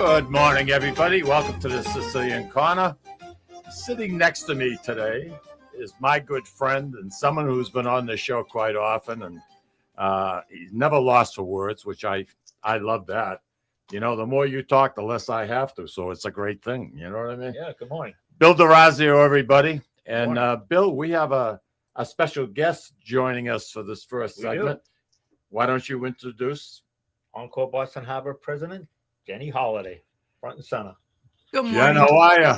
Good morning, everybody. Welcome to the Sicilian Corner. Sitting next to me today is my good friend and someone who's been on the show quite often, and he's never lost for words, which I love that. You know, the more you talk, the less I have to, so it's a great thing. You know what I mean? Yeah, good morning. Bill DeRazio, everybody. And Bill, we have a special guest joining us for this first segment. Why don't you introduce? Encore Boston Harbor President, Jenny Holiday, front and center. Good morning. Jen, how are you?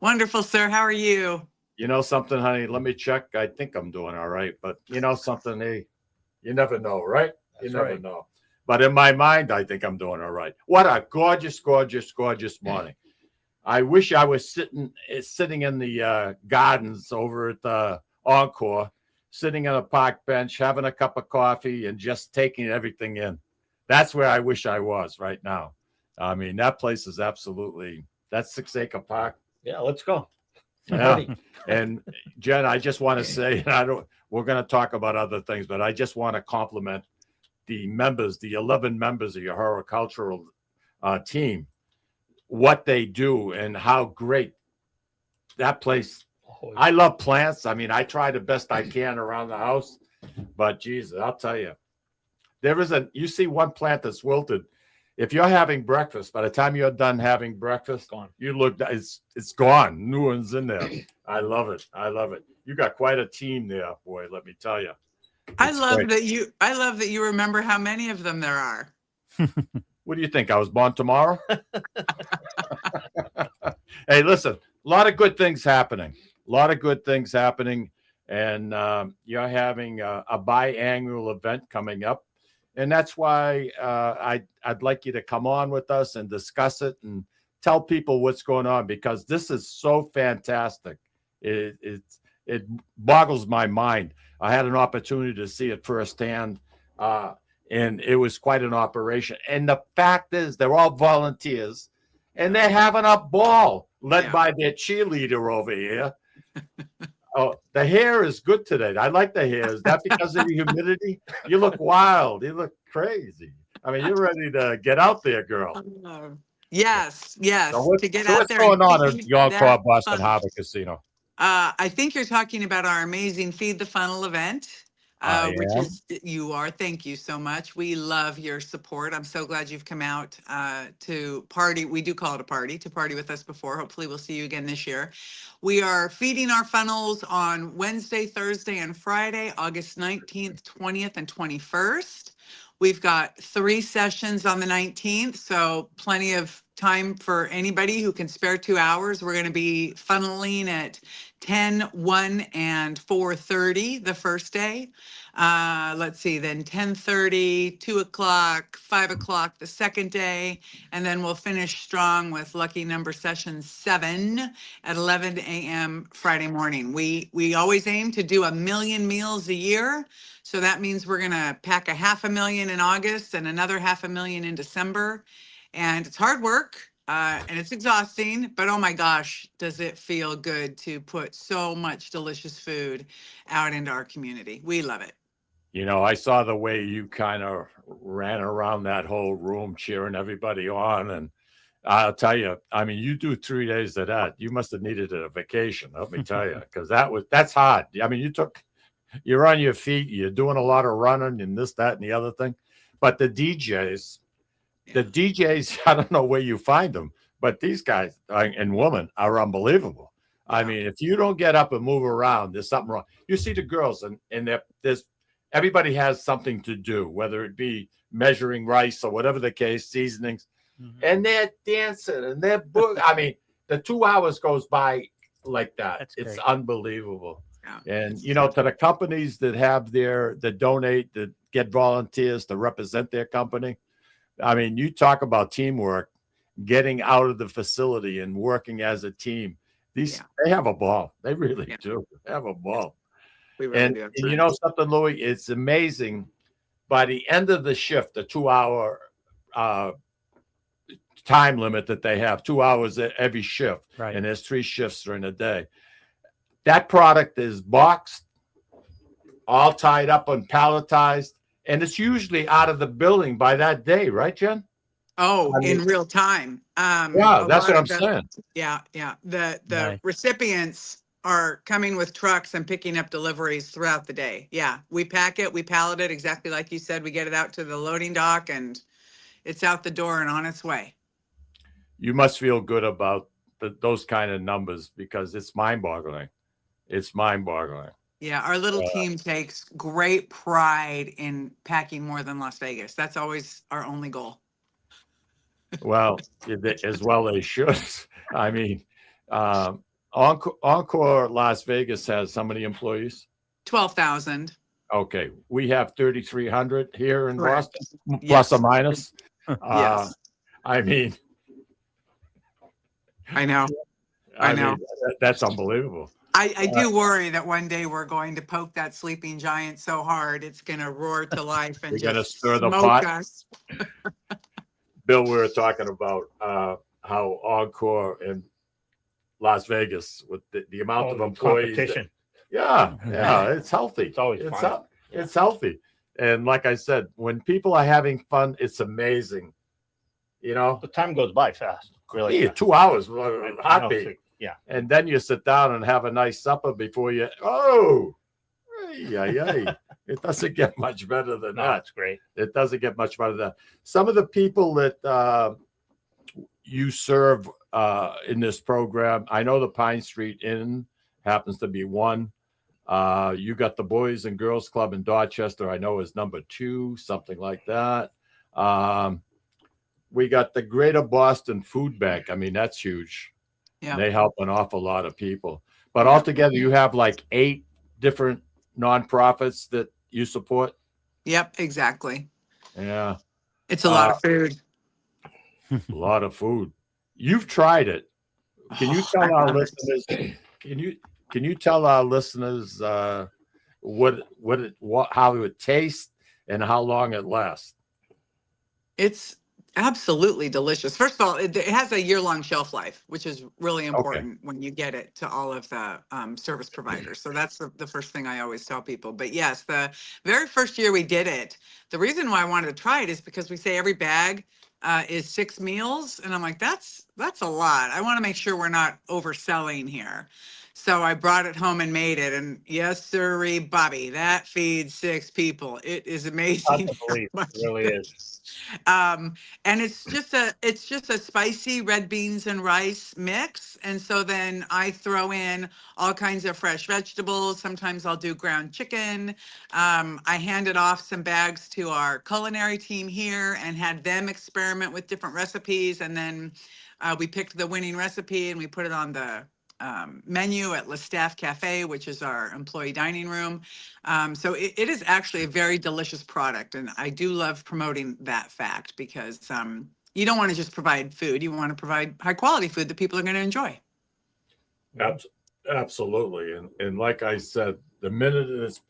Wonderful, sir. How are you? You know something, honey? Let me check. I think I'm doing all right. But you know something, hey, you never know, right? That's you never right. know. But in my mind, I think I'm doing all right. What a gorgeous, gorgeous, gorgeous morning. I wish I was sitting in the gardens over at the Encore, sitting on a park bench, having a cup of coffee and just taking everything in. That's where I wish I was right now. I mean, that place is absolutely, that's 6 Acre Park. Yeah, let's go. Yeah. And Jen, I just want to say, we're going to talk about other things, but I just want to compliment the members, the 11 members of your horticultural team, what they do and how great that place. I love plants. I mean, I try the best I can around the house, but Jesus, I'll tell you, you see one plant that's wilted. If you're having breakfast, by the time you're done having breakfast, you look, it's gone. New one's in there. I love it. I love it. You got quite a team there, boy. Let me tell you. I love that you remember how many of them there are. What do you think? I was born tomorrow? Hey, listen, a lot of good things happening. And you're having a biannual event coming up. And that's why I'd like you to come on with us and discuss it and tell people what's going on, because this is so fantastic. It boggles my mind. I had an opportunity to see it firsthand, and it was quite an operation. And the fact is, they're all volunteers, and they're having a ball led by their cheerleader over here. Oh, the hair is good today. I like the hair. Is that because of the humidity? You look wild. You look crazy. I mean, you're ready to get out there, girl. Yes. So to get out out there. What's going on at the Encore Boston Harbor Casino? I think you're talking about our amazing Feed the Funnel event. Thank you so much. We love your support. I'm so glad you've come out to party. We do call it a party, to party with us before. Hopefully we'll see you again this year. We are feeding our funnels on Wednesday, Thursday, and Friday, August 19th, 20th, and 21st. We've got 3 sessions on the 19th, so plenty of time for anybody who can spare 2 hours. We're going to be funneling at 10, 1, and 4:30 the first day. Let's see, then 10:30, 2 o'clock, 5 o'clock the second day, and then we'll finish strong with lucky number session 7 at 11 a.m. Friday morning. We always aim to do 1 million meals a year. So that means we're going to pack 500,000 in August and another 500,000 in December. And it's hard work and it's exhausting, but oh my gosh, does it feel good to put so much delicious food out into our community. We love it. You know, I saw the way you kind of ran around that whole room cheering everybody on. And I'll tell you, I mean, you do 3 days of that. You must have needed a vacation, let me tell you, because that's hard. I mean, you're on your feet, you're doing a lot of running and this, that, and the other thing. But the DJs, I don't know where you find them, but these guys and women are unbelievable. I mean, if you don't get up and move around, there's something wrong. You see the girls, and everybody has something to do, whether it be measuring rice or whatever the case, seasonings, and they're dancing and they're I mean, the 2 hours goes by like that. It's unbelievable. And, you know, to the companies that donate, that get volunteers to represent their company, I mean, you talk about teamwork, getting out of the facility and working as a team. They have a ball. They really do have a ball. We really do. And you know something, Louis? It's amazing. By the end of the shift, the 2 hour time limit that they have, 2 hours every shift, and there's 3 shifts during the day. That product is boxed, all tied up and palletized, and it's usually out of the building by that day, right, Jen? Oh, I mean, in real time. yeah, A that's lot what I'm of the, saying. yeah, yeah. The Nice. recipients are coming with trucks and picking up deliveries throughout the day. Yeah, we pack it, we pallet it exactly like you said. We get it out to the loading dock and it's out the door and on its way. You must feel good about those kind of numbers because it's mind-boggling. It's mind-boggling. Yeah, our little team takes great pride in packing more than Las Vegas. That's always our only goal. Well, as well they should. I mean, Encore Las Vegas has how many employees? 12,000. Okay, we have 3,300 here in Correct. Boston, plus or Yes. minus. Yes. I mean, I know. I know. That's unbelievable. I do worry that one day we're going to poke that sleeping giant so hard it's going to roar to life and You're gonna just stir the smoke pot? us. Bill, we were talking about how Encore in Las Vegas with the amount of employees. Competition. Yeah, it's healthy. It's always fun. It's healthy. And like I said, when people are having fun, it's amazing. You know, The time goes by fast. Really. yeah, 2 hours, I heartbeat. know, yeah. And then you sit down and have a nice supper before you. Oh, yeah. It doesn't get much better than No, that. that's great. It doesn't get much better than that. Some of the people that you serve in this program, I know the Pine Street Inn happens to be one. You got the Boys and Girls Club in Dorchester, I know is number 2, something like that. We got the Greater Boston Food Bank. I mean, that's huge. Yeah. They help an awful lot of people. But altogether, you have like 8 different nonprofits that you support. Yep, exactly. Yeah, It's a lot of food. a lot of food. You've tried it. Can you tell our listeners? Can you tell our listeners how it would taste and how long it lasts? It's absolutely delicious. First of all, it has a year-long shelf life, which is really important when you get it to all of the service providers. So that's the first thing I always tell people. But yes, the very first year we did it, the reason why I wanted to try it is because we say every bag is 6 meals. And I'm like, that's a lot. I want to make sure we're not overselling here. So I brought it home and made it. And yes, sirree, Bobby, that feeds 6 people. It is amazing. Hard to believe. how much It really is. And it's just a spicy red beans and rice mix. And so then I throw in all kinds of fresh vegetables. Sometimes I'll do ground chicken. I handed off some bags to our culinary team here and had them experiment with different recipes. And then we picked the winning recipe and we put it on the menu at Le Staff Cafe, which is our employee dining room. So it is actually a very delicious product. And I do love promoting that fact because you don't want to just provide food. You want to provide high quality food that people are going to enjoy. Absolutely. And like I said, the minute it's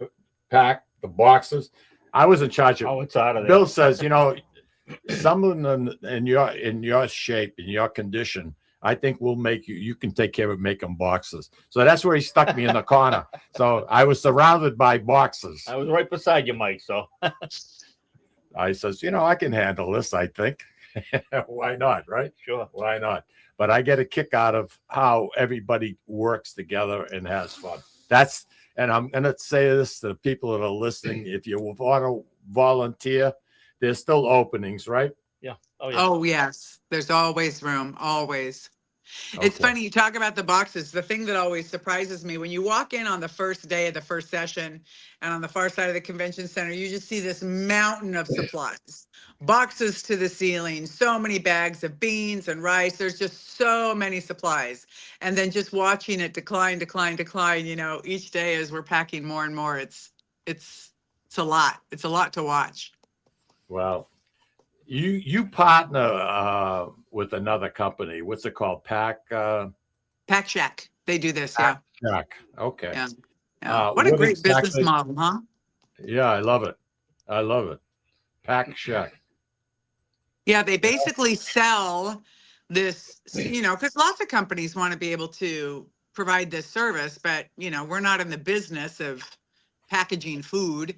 packed, the boxes, I was in charge of. Oh, it's out of there. Bill says, some of them in your shape, in your condition, I think we'll make you can take care of making boxes. So that's where he stuck me in the corner. So I was surrounded by boxes. I was right beside you, Mike. So I says, I can handle this, I think. Why not, right? sure. Why not? But I get a kick out of how everybody works together and has fun. And I'm going to say this to the people that are listening. If you want to volunteer, there's still openings, right? Yeah. Oh, yeah. Oh, yes. There's always room. Always. It's Okay. funny you talk about the boxes. The thing that always surprises me when you walk in on the first day of the first session and on the far side of the convention center, you just see this mountain of supplies, boxes to the ceiling, so many bags of beans and rice. There's just so many supplies. And then just watching it decline, each day as we're packing more and more, it's a lot. It's a lot to watch. Well, you partner with another company. What's it called? Pack Shack. They do this. Yeah. Shack. Okay. Yeah. Yeah. What a what great business exactly- model, huh? Yeah, I love it. Pack Shack. Yeah, they basically sell this, because lots of companies want to be able to provide this service, but, we're not in the business of packaging food.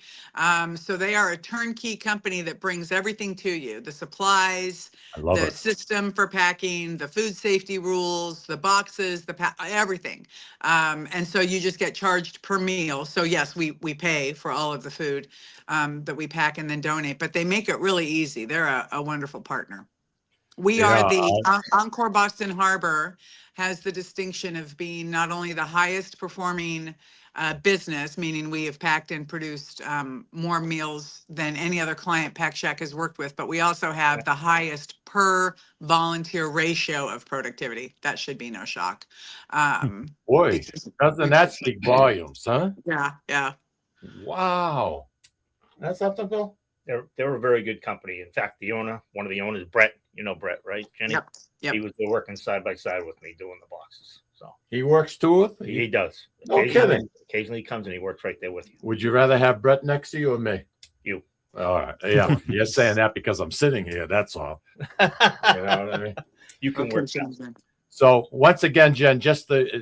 So they are a turnkey company that brings everything to you, the supplies, I love the it. system for packing, the food safety rules, the boxes, everything. And so you just get charged per meal. So yes, we pay for all of the food that we pack and then donate, but they make it really easy. They're a wonderful partner. We are Yeah, the Encore Boston Harbor has the distinction of being not only the highest performing business, meaning we have packed and produced more meals than any other client Pack Shack has worked with, but we also have the highest per volunteer ratio of productivity. That should be no shock. Boy, because doesn't that speak volumes, huh? Yeah, yeah. Wow. That's something, Bill. They're a very good company. In fact, one of the owners, Brett. You know Brett, right, Jenny? Yep. He was there working side by side with me doing the boxes. So He works too? he does. No kidding. Occasionally he comes and he works right there with you. Would you rather have Brett next to you or me? You. All right. Yeah. You're saying that because I'm sitting here. That's all. You know what I mean? You can work that. So once again, Jen, just to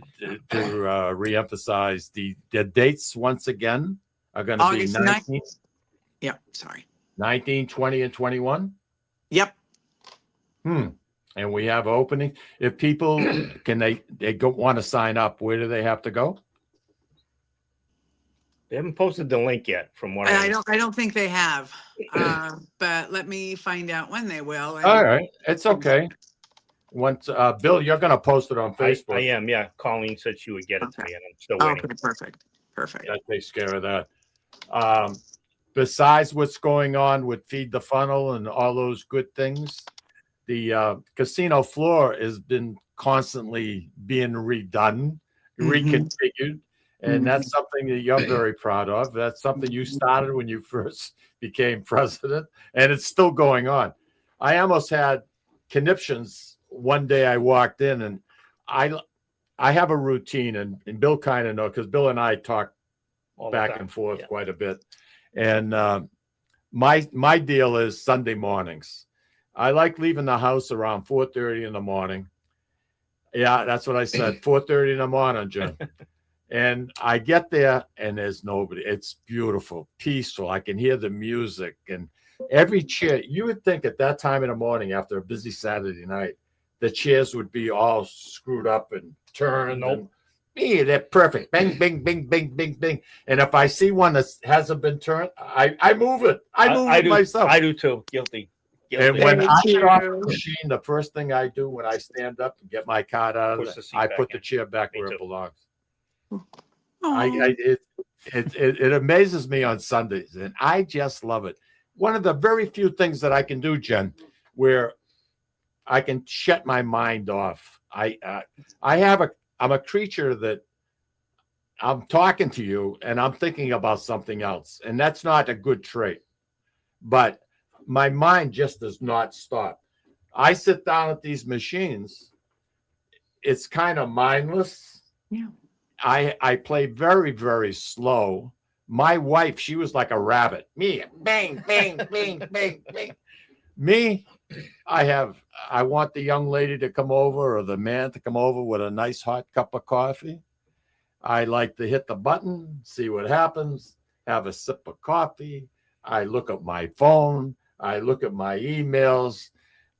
reemphasize, the dates once again are going to be August 19, 19, 20, and 21. Yep. And we have opening. If people they go want to sign up, where do they have to go? They haven't posted the link yet, from what I don't think they have, but let me find out when they will. All right, it's okay. Once Bill, you're going to post it on Facebook. I am, yeah. Colleen said she would get it to me, and I'm still waiting. Okay, perfect. That takes care of that. Besides what's going on with Feed the Funnel and all those good things, the casino floor has been constantly being redone, reconfigured, and that's something that you're very proud of. That's something you started when you first became president, and it's still going on. I almost had conniptions one day. I walked in, and I have a routine, and Bill kind of knows, because Bill and I talk back and forth quite a bit. And my deal is Sunday mornings. I like leaving the house around 4:30 in the morning. Yeah, that's what I said, 4:30 in the morning, Jim. And I get there, and there's nobody. It's beautiful, peaceful. I can hear the music, and every chair. You would think at that time in the morning, after a busy Saturday night, the chairs would be all screwed up and turned. Nope. Yeah, they're perfect. Bing, bing, bing, bing, bing, bing. And if I see one that hasn't been turned, I move it. I move it myself. I do too. Guilty. And when I get off the machine, the first thing I do when I stand up and get my card out of it, I put the chair back where it belongs. It amazes me on Sundays, and I just love it. One of the very few things that I can do, Jen, where I can shut my mind off. I'm a creature that I'm talking to you and I'm thinking about something else, and that's not a good trait. But my mind just does not stop. I sit down at these machines. It's kind of mindless. Yeah. I play very, very slow. My wife, she was like a rabbit. Me, bang, bang, bang, bang, bang. Me, I want the young lady to come over or the man to come over with a nice hot cup of coffee. I like to hit the button, see what happens, have a sip of coffee. I look at my phone. I look at my emails,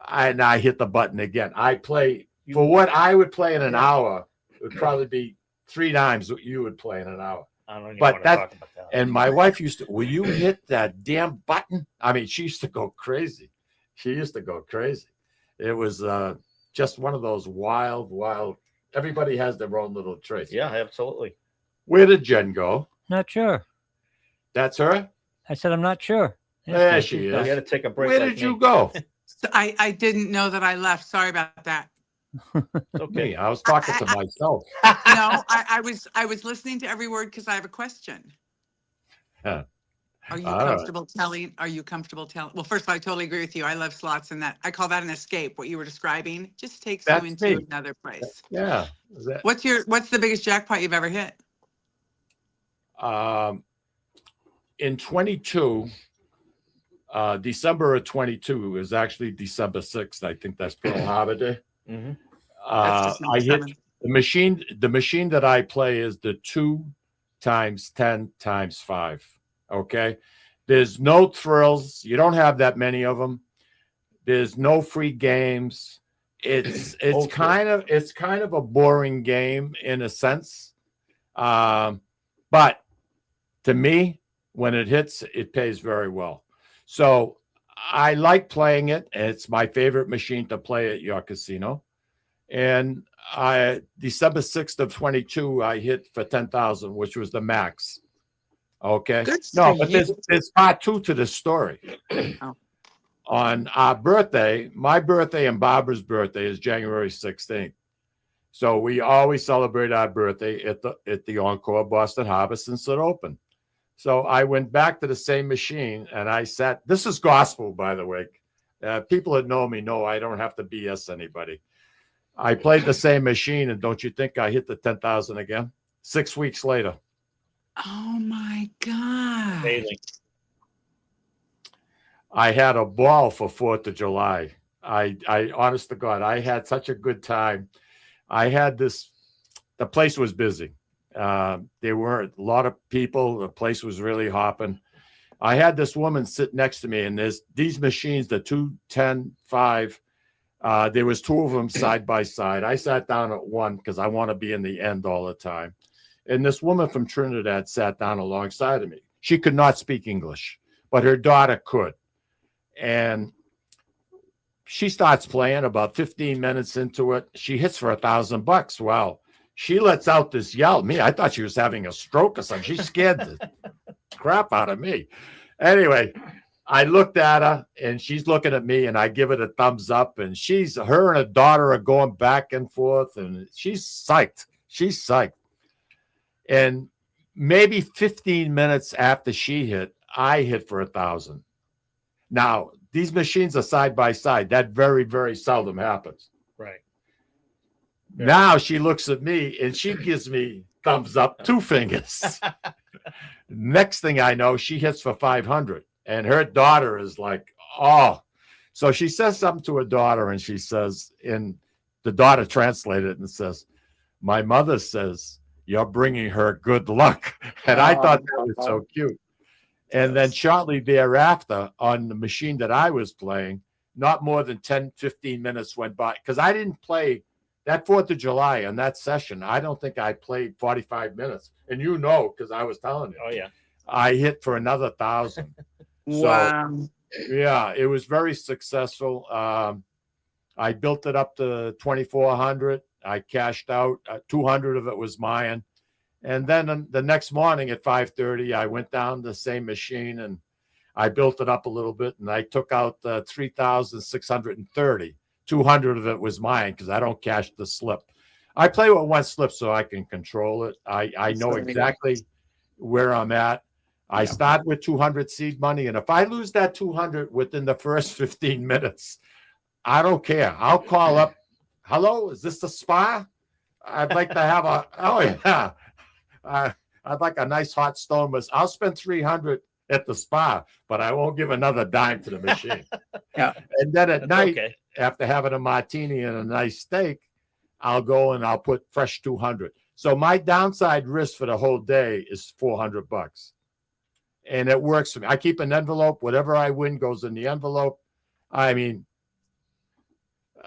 and I hit the button again. I play for what I would play in an hour. It would probably be 3 times what you would play in an hour. I don't even But want to talk about that. And my wife used to, will you hit that damn button? I mean, she used to go crazy. It was just one of those wild. Everybody has their own little traits. Yeah, absolutely. Where did Jen go? Not sure. That's her? I said I'm not sure. There she You got is. to take a break. Where like did you me. go? So I didn't know that I left. Sorry about that. Okay, I was talking to myself. No, I was listening to every word because I have a question. Yeah. Are you All right. comfortable telling? Well, first of all, I totally agree with you. I love slots, and that I call that an escape. What you were describing just takes That's you into me. another place. Yeah. What's the biggest jackpot you've ever hit? In 22, December of 22 is actually December 6th. I think that's Pearl Harbor Day. Mhm. That's I December hit 7th. the machine that I play is the 2 times 10 times 5. Okay. There's no thrills. You don't have that many of them. There's no free games. It's Okay. kind of a boring game in a sense. But to me, when it hits, it pays very well. So I like playing it. It's my favorite machine to play at your casino. And December 6th of 22, I hit for 10,000, which was the max. Okay. Good No, for but you. there's part 2 to the story. Oh. On our birthday, my birthday and Barbara's birthday is January 16th. So we always celebrate our birthday at the Encore Boston Harbor since it opened. So I went back to the same machine and I sat. This is gospel, by the way. People that know me know I don't have to BS anybody. I played the same machine, and don't you think I hit the 10,000 again? 6 weeks later. Oh my God. Amazing. I had a ball for 4th of July. I honest to God, I had such a good time. I had the place was busy. There were a lot of people. The place was really hopping. I had this woman sit next to me, and there's these machines, the 2, 10, 5. There was 2 of them side by side. I sat down at one because I want to be in the end all the time. And this woman from Trinidad sat down alongside of me. She could not speak English, but her daughter could. And she starts playing. About 15 minutes into it, she hits for $1,000. Wow. She lets out this yell. Me, I thought she was having a stroke or something. She scared the crap out of me. Anyway, I looked at her and she's looking at me, and I give it a thumbs up, and her and her daughter are going back and forth, and she's psyched. She's psyched. And maybe 15 minutes after she hit, I hit for 1,000. Now, these machines are side by side. That very, very seldom happens. Right. Now she looks at me and she gives me thumbs up, 2 fingers. Next thing I know, she hits for 500. And her daughter is like, oh. So she says something to her daughter, and she says, and the daughter translated it and says, my mother says, you're bringing her good luck. And I thought that was so cute. And then shortly thereafter, on the machine that I was playing, not more than 10, 15 minutes went by, because I didn't play that 4th of July on that session. I don't think I played 45 minutes. And you know, because I was telling you. Oh, yeah. I hit for another 1,000. Wow. So, yeah, it was very successful. I built it up to 2,400. I cashed out. 200 of it was mine. And then the next morning at 5:30, I went down the same machine and I built it up a little bit, and I took out 3,630. 200 of it was mine because I don't cash the slip. I play with one slip so I can control it. I know exactly where I'm at. I start with 200 seed money, and if I lose that 200 within the first 15 minutes, I don't care. I'll call up. Hello, is this the spa? I'd like to have I'd like a nice hot stone. I'll spend 300 at the spa, but I won't give another dime to the machine. Yeah. And then at night, Okay. after having a martini and a nice steak, I'll go and I'll put fresh 200. So my downside risk for the whole day is $400. And it works for me. I keep an envelope. Whatever I win goes in the envelope. I mean,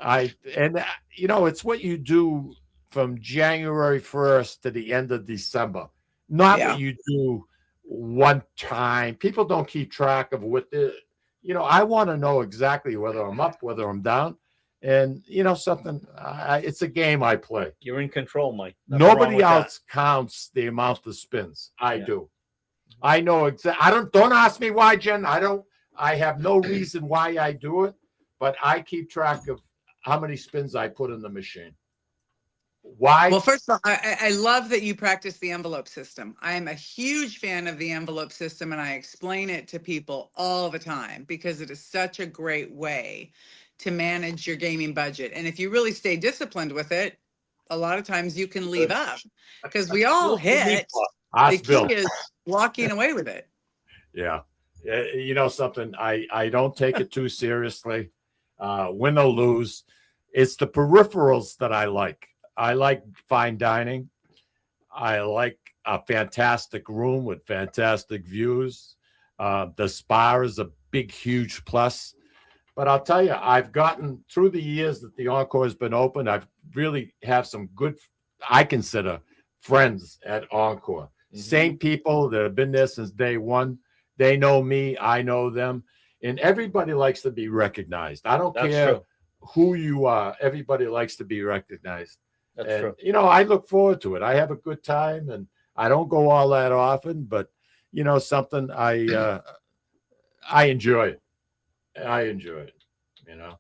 it's what you do from January 1st to the end of December. Not what you do one time. People don't keep track of I want to know exactly whether I'm up, whether I'm down. And something, it's a game I play. You're in control, Mike. Nothing wrong Nobody with else counts the amount of spins. I Yeah. do. I know exactly. Don't ask me why, Jen. I have no reason why I do it, but I keep track of how many spins I put in the machine. Why? Well, first of all, I love that you practice the envelope system. I am a huge fan of the envelope system, and I explain it to people all the time because it is such a great way to manage your gaming budget. And if you really stay disciplined with it, a lot of times you can leave up because we all hit. The key is walking away with it. Yeah. Something, I don't take it too seriously. Win or lose. It's the peripherals that I like. I like fine dining. I like a fantastic room with fantastic views. The spa is a big, huge plus. But I'll tell you, I've gotten through the years that the Encore has been open, I've really have some good, I consider, friends at Encore. Same people that have been there since day one. They know me, I know them. And everybody likes to be recognized. I don't care who you are. Everybody likes to be recognized. That's true. You know, I look forward to it. I have a good time, and I don't go all that often, but you know, something I enjoy it. I enjoy it. You know,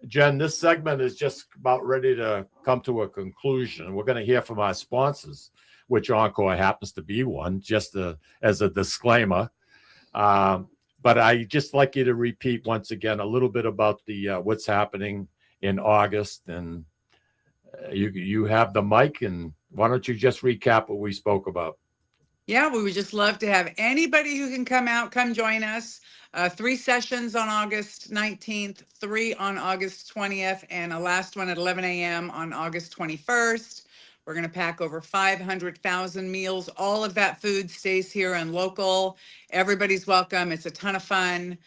Jen, this segment is just about ready to come to a conclusion. We're going to hear from our sponsors, which Encore happens to be one, just as a disclaimer. But I just like you to repeat once again a little bit about the what's happening in August, and you have the mic, and why don't you just recap what we spoke about? Yeah, we would just love to have anybody who can come out, come join us. 3 sessions on August 19th, 3 on August 20th, and a last one at 11 a.m. on August 21st. We're going to pack over 500,000 meals. All of that food stays here and local. Everybody's welcome. It's a ton of fun.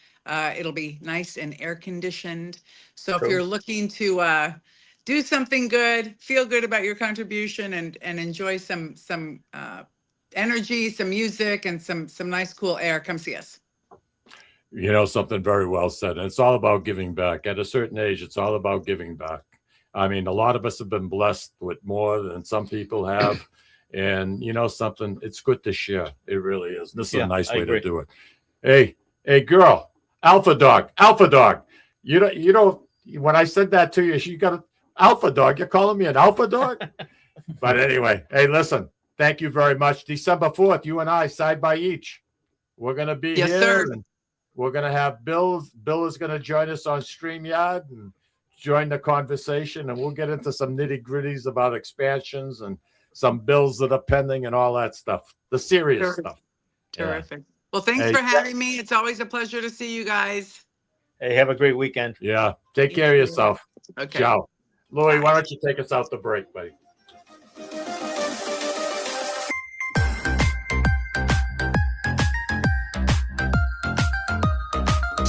It'll be nice and air conditioned. So if you're looking to do something good, feel good about your contribution, and enjoy some energy, some music, and some nice cool air, come see us. You know, something very well said. And it's all about giving back. At a certain age, it's all about giving back. I mean, a lot of us have been blessed with more than some people have. And you know something, it's good to share. It really is. This is a nice way to do it. Hey, girl, Alpha Dog. You know, when I said that to you, you got an Alpha Dog. You're calling me an Alpha Dog? But anyway, hey, listen, thank you very much. December 4th, you and I, side by each. We're going to be here. Sir. And we're going to have Bill. Bill is going to join us on StreamYard and join the conversation, and we'll get into some nitty-gritties about expansions and some bills that are pending and all that stuff, the serious stuff. Terrific. Well, thanks for having me. It's always a pleasure to see you guys. Hey, have a great weekend. Yeah, take care of yourself. Okay. Ciao. Louis, why don't you take us out the break, buddy?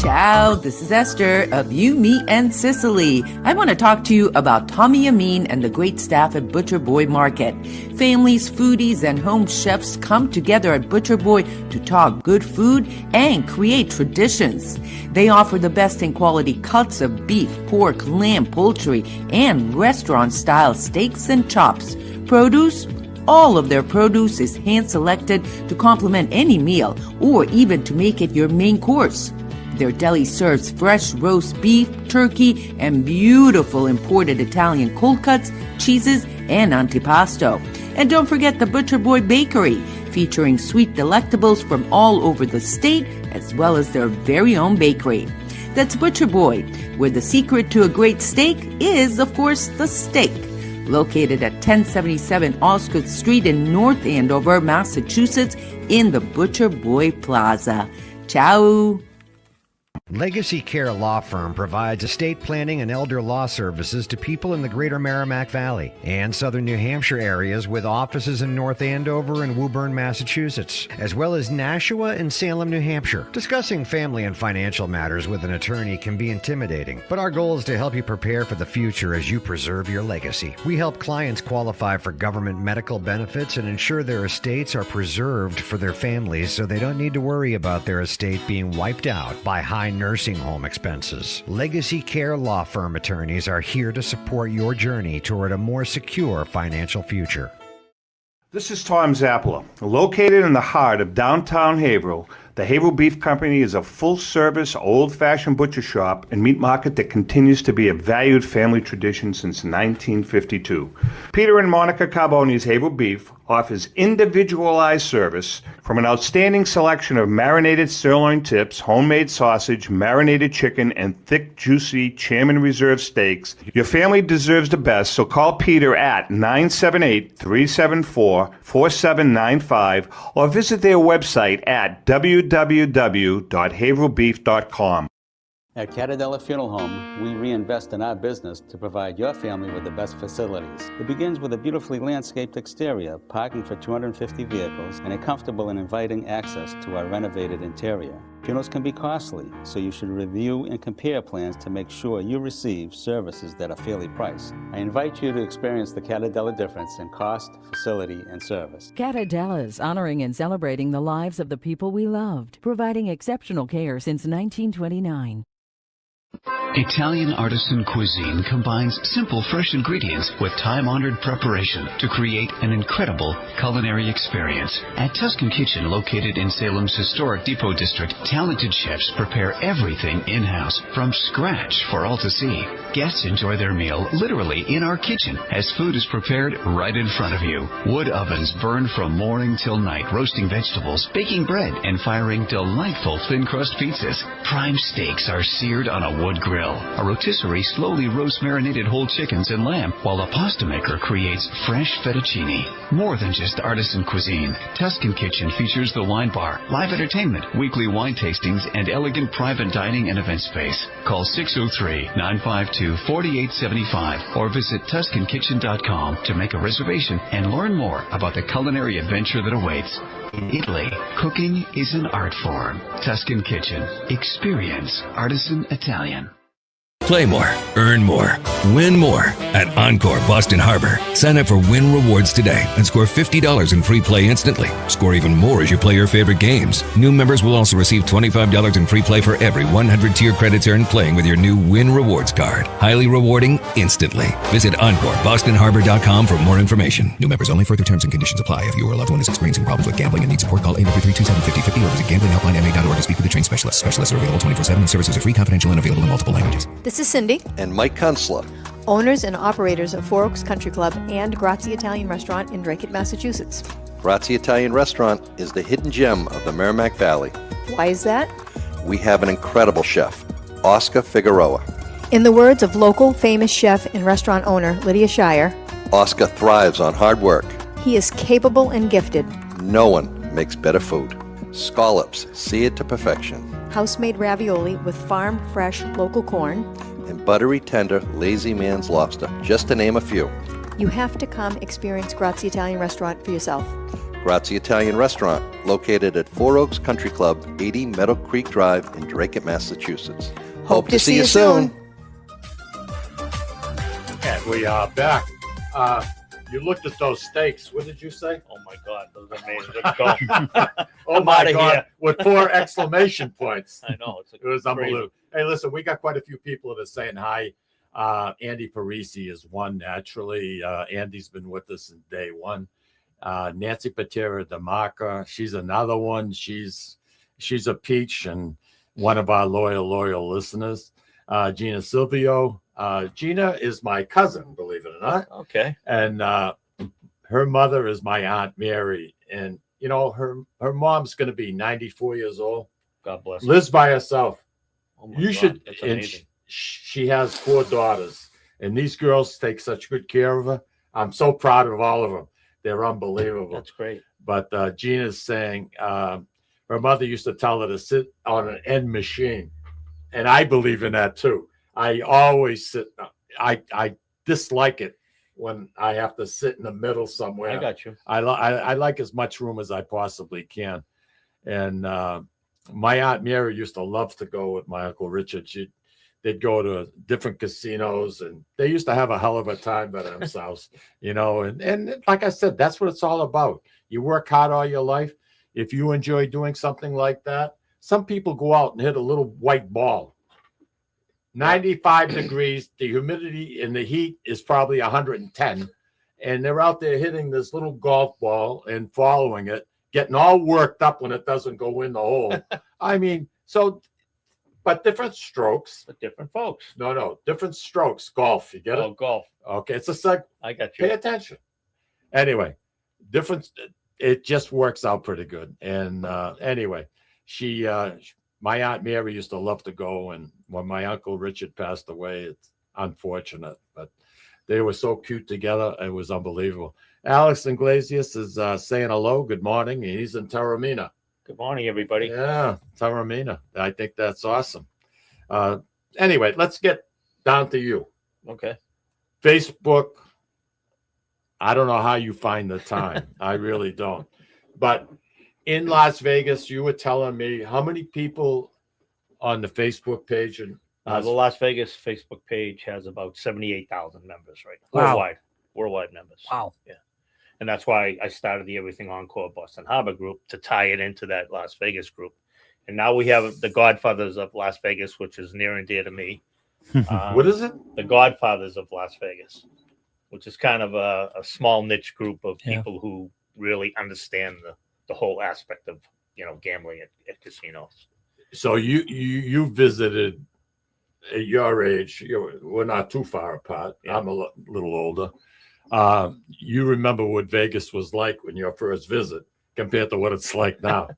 Ciao, this is Esther of You, Me, and Sicily. I want to talk to you about Tommy Amin and the great staff at Butcher Boy Market. Families, foodies, and home chefs come together at Butcher Boy to talk good food and create traditions. They offer the best in quality cuts of beef, pork, lamb, poultry, and restaurant-style steaks and chops. Produce? All of their produce is hand-selected to complement any meal or even to make it your main course. Their deli serves fresh roast beef, turkey, and beautiful imported Italian cold cuts, cheeses, and antipasto. And don't forget the Butcher Boy Bakery, featuring sweet delectables from all over the state, as well as their very own bakery. That's Butcher Boy, where the secret to a great steak is, of course, the steak. Located at 1077 Osgood Street in North Andover, Massachusetts, in the Butcher Boy Plaza. Ciao! Legacy Care Law Firm provides estate planning and elder law services to people in the greater Merrimack Valley and southern New Hampshire areas, with offices in North Andover and Woburn, Massachusetts, as well as Nashua and Salem, New Hampshire. Discussing family and financial matters with an attorney can be intimidating, but our goal is to help you prepare for the future as you preserve your legacy. We help clients qualify for government medical benefits and ensure their estates are preserved for their families so they don't need to worry about their estate being wiped out by high nursing home expenses. Legacy Care Law Firm attorneys are here to support your journey toward a more secure financial future. This is Tom Zappala. Located in the heart of downtown Haverhill, the Haverhill Beef Company is a full-service, old-fashioned butcher shop and meat market that continues to be a valued family tradition since 1952. Peter and Monica Carboni's Haverhill Beef offers individualized service from an outstanding selection of marinated sirloin tips, homemade sausage, marinated chicken, and thick, juicy Chairman Reserve steaks. Your family deserves the best, so call Peter at 978-374-4795 or visit their website at www.haverhillbeef.com. At Catadella Funeral Home, we reinvest in our business to provide your family with the best facilities. It begins with a beautifully landscaped exterior, parking for 250 vehicles, and a comfortable and inviting access to our renovated interior. Funerals can be costly, so you should review and compare plans to make sure you receive services that are fairly priced. I invite you to experience the Catadella difference in cost, facility, and service. Catadella's honoring and celebrating the lives of the people we loved, providing exceptional care since 1929. Italian artisan cuisine combines simple, fresh ingredients with time-honored preparation to create an incredible culinary experience. At Tuscan Kitchen, located in Salem's historic Depot District, talented chefs prepare everything in-house from scratch for all to see. Guests enjoy their meal literally in our kitchen as food is prepared right in front of you. Wood ovens burn from morning till night, roasting vegetables, baking bread, and firing delightful thin-crust pizzas. Prime steaks are seared on a wood grill. A rotisserie slowly roasts marinated whole chickens and lamb, while a pasta maker creates fresh fettuccine. More than just artisan cuisine, Tuscan Kitchen features the wine bar, live entertainment, weekly wine tastings, and elegant private dining and event space. Call 603-952-4875 or visit TuscanKitchen.com to make a reservation and learn more about the culinary adventure that awaits. In Italy, cooking is an art form. Tuscan Kitchen. Experience artisan Italian. Play more, earn more, win more at Encore Boston Harbor. Sign up for Win Rewards today and score $50 in free play instantly. Score even more as you play your favorite games. New members will also receive $25 in free play for every 100 tier credits earned playing with your new Win Rewards card. Highly rewarding instantly. Visit EncoreBostonHarbor.com for more information. New members only. Further terms and conditions apply. If you or a loved one is experiencing problems with gambling and needs support, call 833-273-5050 or visit GamblingHelplineMA.org to speak with a trained specialist. Specialists are available 24/7 and services are free, confidential, and available in multiple languages. This is Cindy. And Mike Kunstler, Owners and operators of Four Oaks Country Club and Grazie Italian Restaurant in Drake, Massachusetts. Grazie Italian Restaurant is the hidden gem of the Merrimack Valley. Why is that? We have an incredible chef, Oscar Figueroa. In the words of local famous chef and restaurant owner Lydia Shire, Oscar thrives on hard work. he is capable and gifted. No one makes better food. Scallops, seared to perfection. House-made ravioli with farm-fresh local corn. And buttery tender Lazy Man's lobster, just to name a few. You have to come experience Grazie Italian Restaurant for yourself. Grazie Italian Restaurant, located at Four Oaks Country Club, 80 Meadow Creek Drive in Drake, Massachusetts. Hope to see you soon. And we are back. You looked at those steaks. What did you say? Oh my God, those are amazing. Let's go. Oh I'm my outta God! here. With 4 exclamation points. I know. It was unbelievable. Hey, listen, we got quite a few people that are saying hi. Andy Parisi is one naturally. Andy's been with us since day one. Nancy Patera DeMarca, she's another one. She's a peach and one of our loyal listeners. Gina Silvio. Gina is my cousin, believe it or not. Okay. And her mother is my Aunt Mary. And, you know, her mom's going to be 94 years old. God bless her. Lives by herself. Oh my You God, should. that's And amazing. she has 4 daughters. And these girls take such good care of her. I'm so proud of all of them. They're unbelievable. That's great. But Gina's saying her mother used to tell her to sit on an end machine. And I believe in that too. I always sit. I dislike it when I have to sit in the middle somewhere. I got you. I like as much room as I possibly can. And my Aunt Mary used to love to go with my Uncle Richard. They'd go to different casinos, and they used to have a hell of a time by themselves, you know. And like I said, that's what it's all about. You work hard all your life. If you enjoy doing something like that, some people go out and hit a little white ball. 95 degrees, the humidity and the heat is probably 110. And they're out there hitting this little golf ball and following it, getting all worked up when it doesn't go in the hole. I mean, but different strokes. But different folks. No, different strokes. Golf, you get it? Oh, golf. Okay, it's a seg. I got you. Pay attention. Anyway, it just works out pretty good. And anyway, my Aunt Mary used to love to go, and when my Uncle Richard passed away, it's unfortunate, but they were so cute together. It was unbelievable. Alex Iglesias is saying hello. Good morning. He's in Taormina. Good morning, everybody. Yeah, Taormina. I think that's awesome. anyway, let's get down to you. Okay. Facebook. I don't know how you find the time. I really don't. But in Las Vegas, you were telling me how many people on the Facebook page and The Las Vegas Facebook page has about 78,000 members, right? Wow. Worldwide members. Wow. Yeah. And that's why I started the Everything Encore Boston Harbor group to tie it into that Las Vegas group. And now we have the Godfathers of Las Vegas, which is near and dear to me. What is it? The Godfathers of Las Vegas, which is kind of a small niche group of people who really understand the whole aspect of, gambling at casinos. So you visited at your age. We're not too far apart. Yeah. I'm a little older. You remember what Vegas was like when your first visit compared to what it's like now.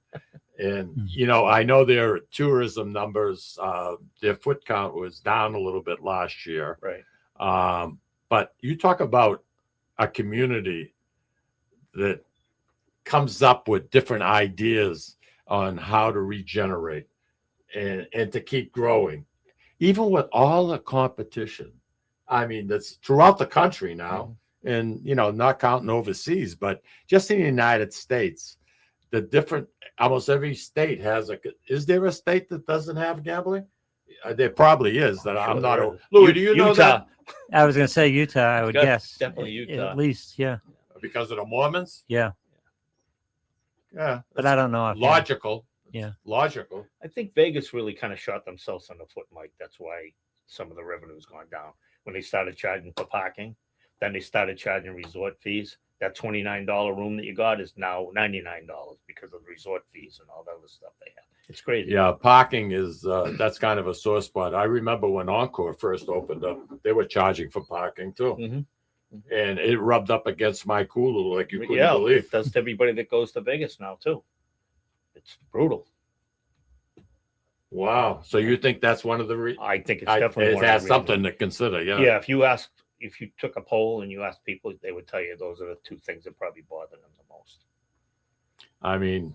And, I know their tourism numbers, their foot count was down a little bit last year. Right. But you talk about a community that comes up with different ideas on how to regenerate and to keep growing, even with all the competition. I mean, that's throughout the country now, and not counting overseas, but just in the United States, the different, almost every state has is there a state that doesn't have gambling? There probably is. That I'm not. Louis, do you know that? I was going to say Utah, I would guess. Definitely Utah. At least, yeah. Because of the Mormons? Yeah. Yeah. But I don't know. Logical. Yeah. Logical. I think Vegas really kind of shot themselves in the foot, Mike. That's why some of the revenue's gone down. When they started charging for parking, then they started charging resort fees. That $29 room that you got is now $99 because of the resort fees and all that other stuff they have. It's crazy. Yeah, parking is that's kind of a sore spot. I remember when Encore first opened up, they were charging for parking too. Mm-hmm. And it rubbed up against my cooler like you couldn't Yeah, believe. it does to everybody that goes to Vegas now too. It's brutal. Wow. So you think that's one of the I think it's definitely it one has of the something reasons. to consider. Yeah. Yeah, if you took a poll and you asked people, they would tell you those are the two things that probably bother them the most. I mean,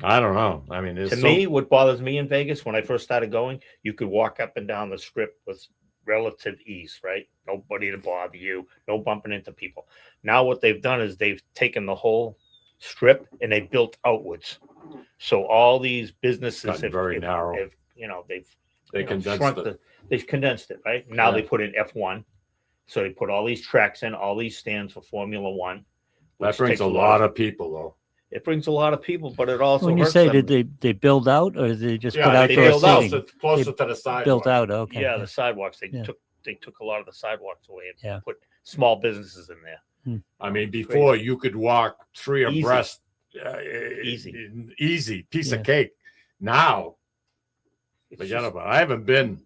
I don't know. I mean, To me, what bothers me in Vegas when I first started going, you could walk up and down the strip with relative ease, right? Nobody to bother you, no bumping into people. Now what they've done is they've taken the whole strip and they built outwards. So all these businesses have very narrow. They've condensed shrunk it. they've condensed it, right? Now Yeah. they put in F1. So they put all these tracks in, all these stands for Formula One. That which brings takes a lot of people, though. It brings a lot of people, but it also When you hurts say, them. did they build out or did they just put Yeah, they outdoor built out seating? closer to the sidewalk. Built out, okay. Yeah, the sidewalks. They Yeah. took a lot of the sidewalks away and Yeah. put small businesses in there. I mean, before you could walk three Easy. abreast, Easy. piece Yeah. of cake. Now, It's forget just- about it. I haven't been.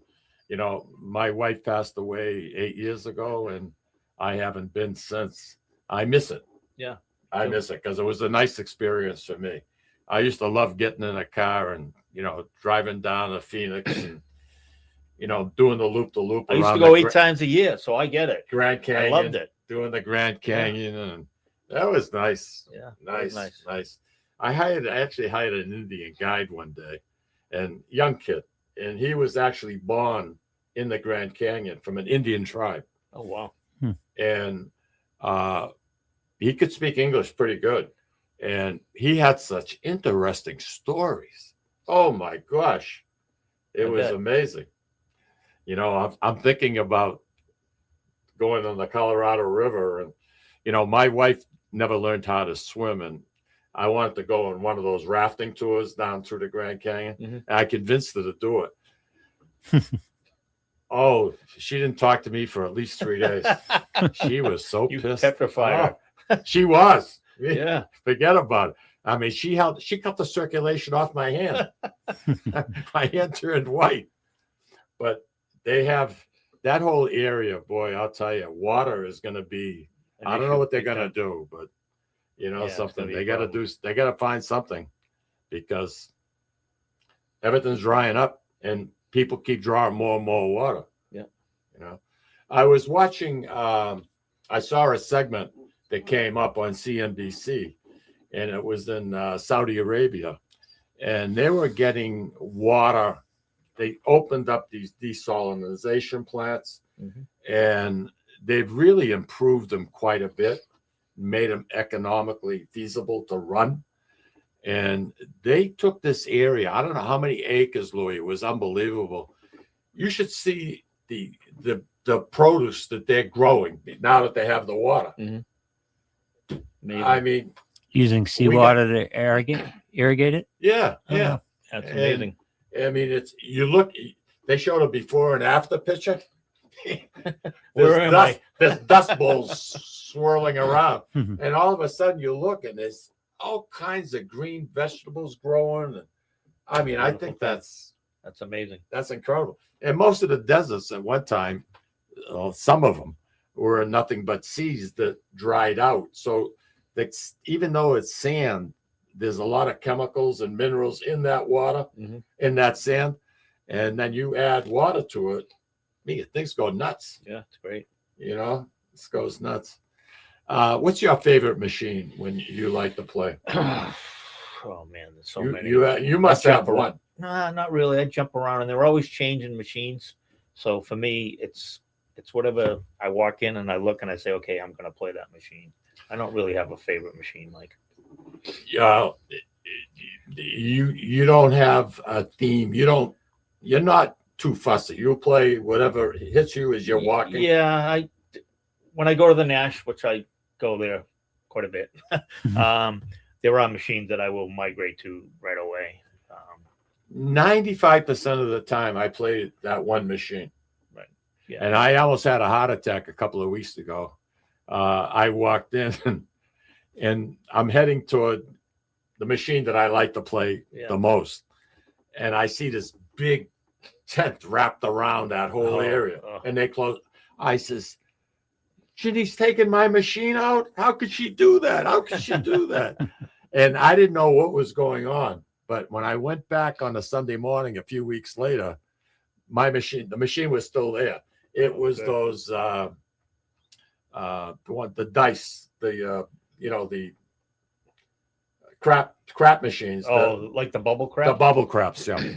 My wife passed away 8 years ago, and I haven't been since. I miss it. Yeah. I miss it because it was a nice experience for me. I used to love getting in a car and driving down to Phoenix and doing the loop I used to go 8 times a year, so I get it. Grand Canyon. I loved it. Doing the Grand Canyon, and that was nice. Yeah, nice. I actually hired an Indian guide one day, and young kid, and he was actually born in the Grand Canyon from an Indian tribe, Oh wow. and he could speak English pretty good, and he had such interesting stories. Oh my gosh, it I was bet. amazing. I'm thinking about going on the Colorado River, and my wife never learned how to swim, and I wanted to go on one of those rafting tours down through the Grand Canyon. Mhm. And I convinced her to do it. Oh, she didn't talk to me for at least 3 days. She was so You pissed. petrified her. She was. Yeah. Forget about it. I mean, she cut the circulation off my hand. My hand turned white. But they have that whole area, boy, I'll tell you, water is going to be, I don't know what they're going to do, but it's something gonna be a they got to problem. do. They got to find something because everything's drying up and people keep drawing more and more water. Yeah. I was watching, I saw a segment that came up on CNBC, and it was in Saudi Arabia, and they were getting water they opened up these desalinization plants, Mhm. and they've really improved them quite a bit, made them economically feasible to run. And they took this area. I don't know how many acres, Louis. It was unbelievable. You should see the produce that they're growing now that they have the water. Amazing. I mean, Using seawater to irrigate it. yeah, Oh, yeah. wow. That's And, amazing. I mean, it's you look. They showed a before and after picture. Where am I? There's dust bowls swirling around, Mhm. and all of a sudden you look, and there's all kinds of green vegetables growing. And I mean, I think that's amazing. That's incredible. And most of the deserts at one time, some of them were nothing but seas that dried out. So even though it's sand, there's a lot of chemicals and minerals in that water, in that sand. And then you add water to it, things go nuts. Yeah, it's great. You know, this goes nuts. What's your favorite machine when you like to play? Oh man, there's so many. You must I have jump around. one. Nah, not really. I jump around, and they're always changing machines. So for me, it's whatever I walk in and I look and I say, okay, I'm going to play that machine. I don't really have a favorite machine, like. Yeah, you don't have a theme. You're not too fussy. You play whatever hits you as you're walking. Yeah, when I go to the Nash, which I go there quite a bit, there are machines that I will migrate to right away. 95% of the time I played that one machine. Right. Yeah. And I almost had a heart attack a couple of weeks ago. I walked in and I'm heading toward the machine that I like to play the most. And I see this big tent wrapped around that whole area. And they close. I says, Ginny's taking my machine out? How could she do that? How could she do that? And I didn't know what was going on. But when I went back on a Sunday morning a few weeks later, the machine was still there. It was those the dice, the crap machines. Like the bubble crap? The bubble craps, yeah.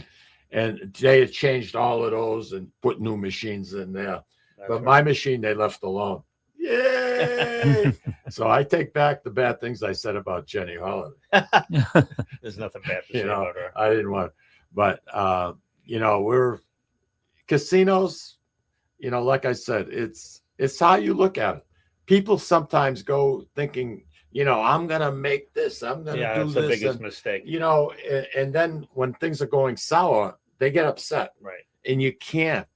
And they had changed all of those and put new machines in there. But my machine they left alone. Yay! So I take back the bad things I said about Jenny Holiday. There's nothing bad to say about her. I didn't want, but we're casinos. Like I said, it's how you look at it. People sometimes go thinking, I'm gonna make this. I'm gonna do that's this. the biggest mistake. And then when things are going sour, they get upset. Right. And you can't.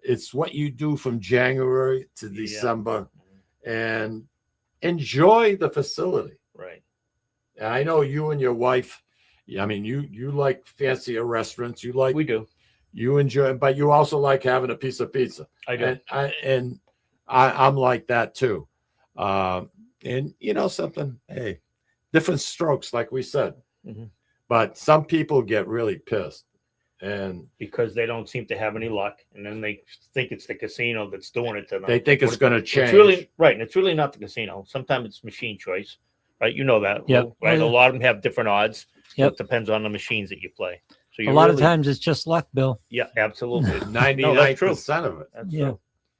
It's what you do from January to December, and enjoy the facility. Right. And I know you and your wife. I mean, you like fancier restaurants. We do. You enjoy, but you also like having a piece of pizza. I do. And I'm like that too. And something. Hey, different strokes, like we said. Mhm. But some people get really pissed. And because they don't seem to have any luck, and then they think it's the casino that's doing it to them. They think it's going to change. It's really right, and it's really not the casino. Sometimes it's machine choice, right? You know that, Yep. right? A lot of them have different odds. Yep. It depends on the machines that you play. So A lot of times it's just luck, Bill. Yeah, absolutely. 99% of it. That's Yeah. true.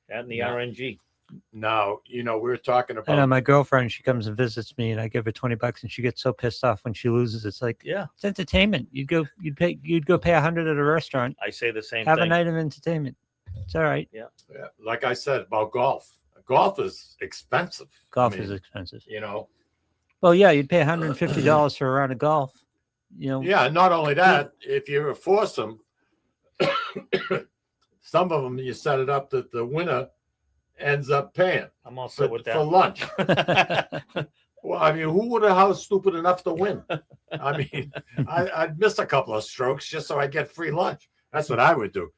That and the RNG. Now, we were talking I know about. my girlfriend, she comes and visits me and I give her $20 and she gets so pissed off when she loses. It's like, Yeah, it's entertainment. You'd go pay $100 at a restaurant. I say the same Have thing. a night of entertainment. It's all right. Yeah, like I said about golf. Golf is expensive. Golf is expensive. Well, yeah, you'd pay $150 for a round of golf. Yeah, not only that, if you force them, some of them you set it up that the winner ends up paying. I'm all set with that. For lunch. Well, I mean, who would have house stupid enough to win? I mean, I'd miss a couple of strokes just so I get free lunch. That's what I would do.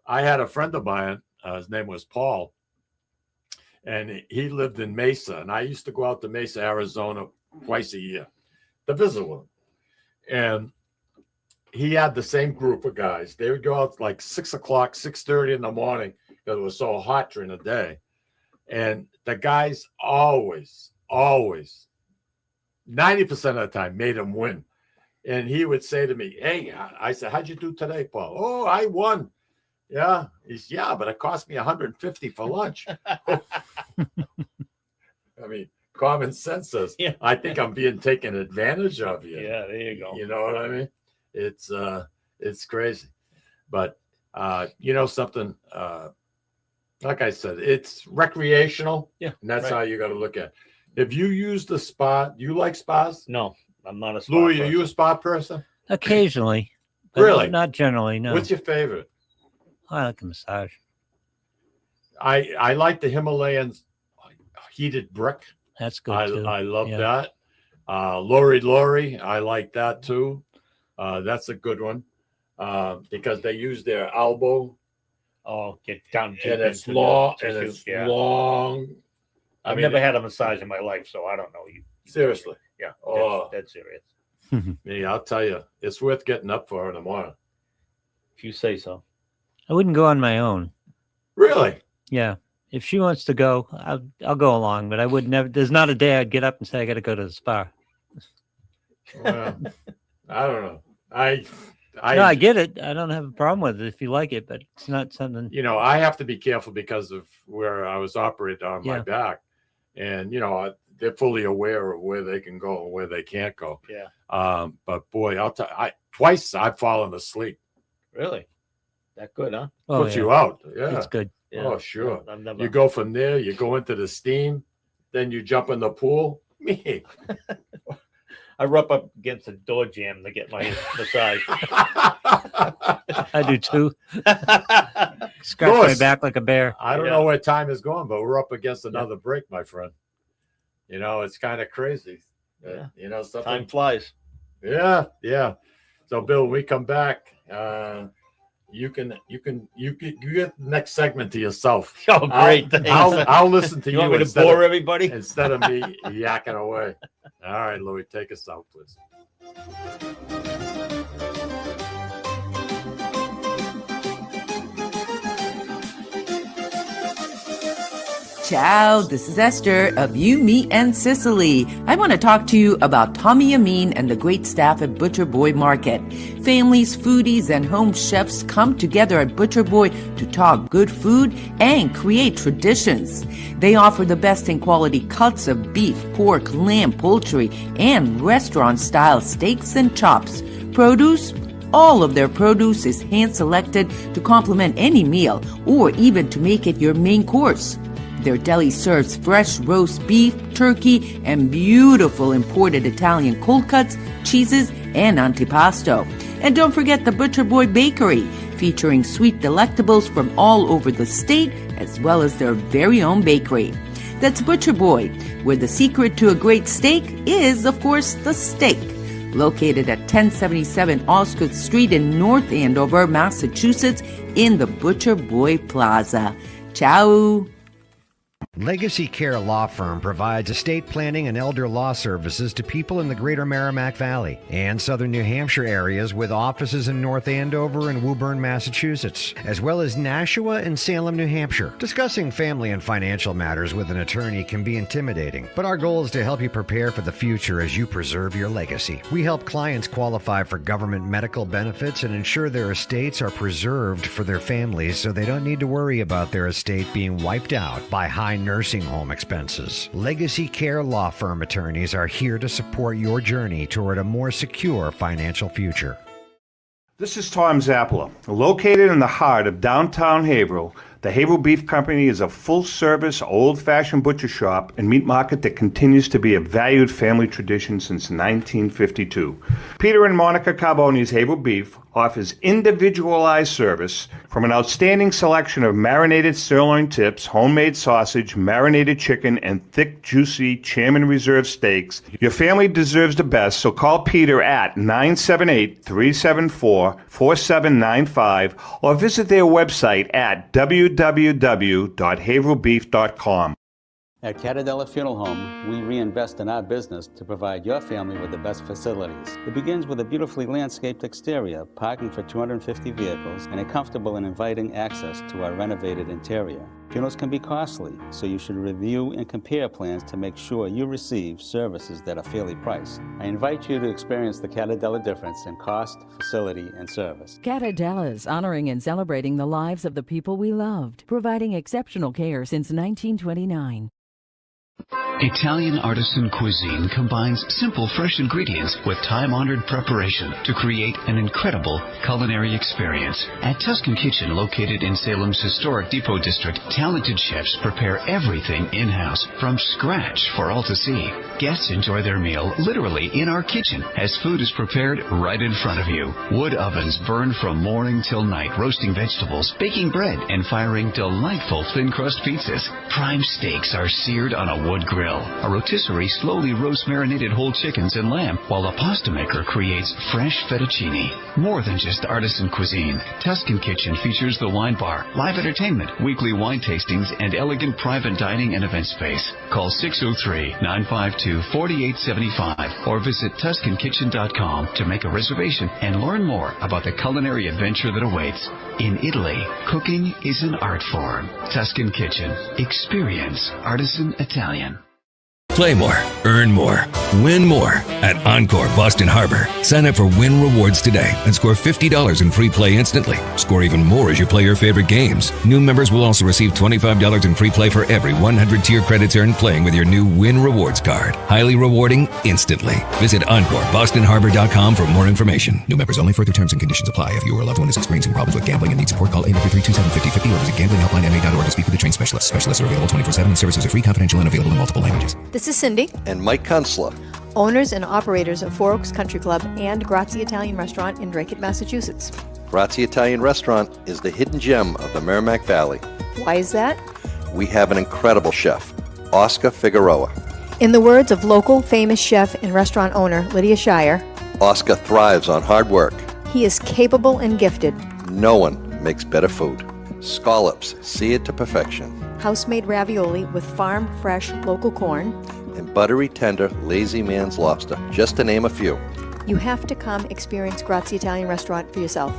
I had a friend of mine, his name was Paul, and he lived in Mesa, and I used to go out to Mesa, Arizona twice a year to visit with him. And he had the same group of guys. They would go out like 6 o'clock, 6:30 in the morning because it was so hot during the day. And the guys always, 90% of the time made him win. And he would say to me, hey, I said, how'd you do today, Paul? Oh, I won. Yeah. He's, yeah, but it cost me $150 for lunch. I mean, common sense says, Yeah. I think I'm being taken advantage of you. Yeah, there you go. You know what I mean? It's crazy. But you know something, like I said, it's recreational. Yeah. And that's right. how you got to look at it. If you use the spa, do you like spas? No, I'm not a spa Louis, are person. you a spa person? Occasionally. But Really? Not generally, no. What's your favorite? I like a massage. I like the Himalayan heated brick. That's good too. I love Yeah. that. Lori, I like that too. That's a good one because they use their elbow Oh, get down deep and it's into the long tissue. Yeah. long. I I've mean, never had a massage in my life, so I don't know. You seriously. yeah. Oh. That's serious. Yeah, I'll tell you, it's worth getting up for in the morning. If you say so. I wouldn't go on my own. Really? Yeah. If she wants to go, I'll go along, but I would never. There's not a day I'd get up and say I got to go to the spa. Well, I don't know. No, I get it. I don't have a problem with it if you like it, but it's not something. You know, I have to be careful because of where I was operated on my Yeah. back, and you know, they're fully aware of where they can go and where they can't go. Yeah. But boy, I'll tell twice I've fallen asleep. Really? That good, huh? Oh, Puts yeah. you out. Yeah. It's good. Yeah. Oh, sure. I've never. You go from there, you go into the steam, then you jump in the pool. Me. I rub up against a door jamb to get my massage. I do too. Scratch my Louis, back like a bear. I don't Yeah. know where time is going, but we're up against another break, my friend. You know, it's kind of crazy. Yeah. You know, something. Time flies. Yeah, yeah. So, Bill, when we come back, you get the next segment to yourself. Oh, great. Thanks. I'll listen to You you, want me to instead bore of, everybody? instead of me yakking away. All right, Louis, take us out, please. Ciao, this is Esther of You, Me, and Sicily. I want to talk to you about Tommy Amin and the great staff at Butcher Boy Market. Families, foodies, and home chefs come together at Butcher Boy to talk good food and create traditions. They offer the best in quality cuts of beef, pork, lamb, poultry, and restaurant-style steaks and chops. Produce? All of their produce is hand-selected to complement any meal or even to make it your main course. Their deli serves fresh roast beef, turkey, and beautiful imported Italian cold cuts, cheeses, and antipasto. And don't forget the Butcher Boy Bakery, featuring sweet delectables from all over the state, as well as their very own bakery. That's Butcher Boy, where the secret to a great steak is, of course, the steak. Located at 1077 Osgood Street in North Andover, Massachusetts, in the Butcher Boy Plaza. Ciao! Legacy Care Law Firm provides estate planning and elder law services to people in the greater Merrimack Valley and southern New Hampshire areas with offices in North Andover and Woburn, Massachusetts, as well as Nashua and Salem, New Hampshire. Discussing family and financial matters with an attorney can be intimidating, but our goal is to help you prepare for the future as you preserve your legacy. We help clients qualify for government medical benefits and ensure their estates are preserved for their families so they don't need to worry about their estate being wiped out by high nursing home expenses. Legacy Care Law Firm attorneys are here to support your journey toward a more secure financial future. This is Tom Zappala. Located in the heart of downtown Haverhill, the Haverhill Beef Company is a full-service, old-fashioned butcher shop and meat market that continues to be a valued family tradition since 1952. Peter and Monica Carboni's Haverhill Beef offers individualized service from an outstanding selection of marinated sirloin tips, homemade sausage, marinated chicken, and thick, juicy Chairman Reserve steaks. Your family deserves the best, so call Peter at 978-374-4795 or visit their website at www.haverhillbeef.com. At Catadella Funeral Home, we reinvest in our business to provide your family with the best facilities. It begins with a beautifully landscaped exterior, parking for 250 vehicles, and a comfortable and inviting access to our renovated interior. Funerals can be costly, so you should review and compare plans to make sure you receive services that are fairly priced. I invite you to experience the Catadella difference in cost, facility, and service. Catadella's honoring and celebrating the lives of the people we loved, providing exceptional care since 1929. Italian artisan cuisine combines simple, fresh ingredients with time-honored preparation to create an incredible culinary experience. At Tuscan Kitchen, located in Salem's historic Depot District, talented chefs prepare everything in-house from scratch for all to see. Guests enjoy their meal literally in our kitchen as food is prepared right in front of you. Wood ovens burn from morning till night, roasting vegetables, baking bread, and firing delightful thin-crust pizzas. Prime steaks are seared on a wood grill. A rotisserie slowly roasts marinated whole chickens and lamb, while a pasta maker creates fresh fettuccine. More than just artisan cuisine, Tuscan Kitchen features the wine bar, live entertainment, weekly wine tastings, and elegant private dining and event space. Call 603-952-4875 or visit TuscanKitchen.com to make a reservation and learn more about the culinary adventure that awaits. In Italy, cooking is an art form. Tuscan Kitchen. Experience artisan Italian. Play more, earn more, win more at Encore Boston Harbor. Sign up for Win Rewards today and score $50 in free play instantly. Score even more as you play your favorite games. New members will also receive $25 in free play for every 100 tier credits earned playing with your new Win Rewards card. Highly rewarding instantly. Visit EncoreBostonHarbor.com for more information. New members only. Further terms and conditions apply. If you or a loved one is experiencing problems with gambling and needs support, call 833-2750-50 or visit GamblingHelplineMA.org to speak with a trained specialist. Specialists are available 24/7 and services are free, confidential, and available in multiple languages. This is Cindy, And Mike Kunstler. owners and operators of Four Oaks Country Club and Grazie Italian Restaurant in Drake, Massachusetts. Grazie Italian Restaurant is the hidden gem of the Merrimack Valley. Why is that? We have an incredible chef, Oscar Figueroa. In the words of local famous chef and restaurant owner Lydia Shire, Oscar thrives on hard work. he is capable and gifted. No one makes better food. Scallops, seared to perfection. House-made ravioli with farm-fresh local corn. And buttery, tender, lazy man's lobster, just to name a few. You have to come experience Grazie Italian Restaurant for yourself.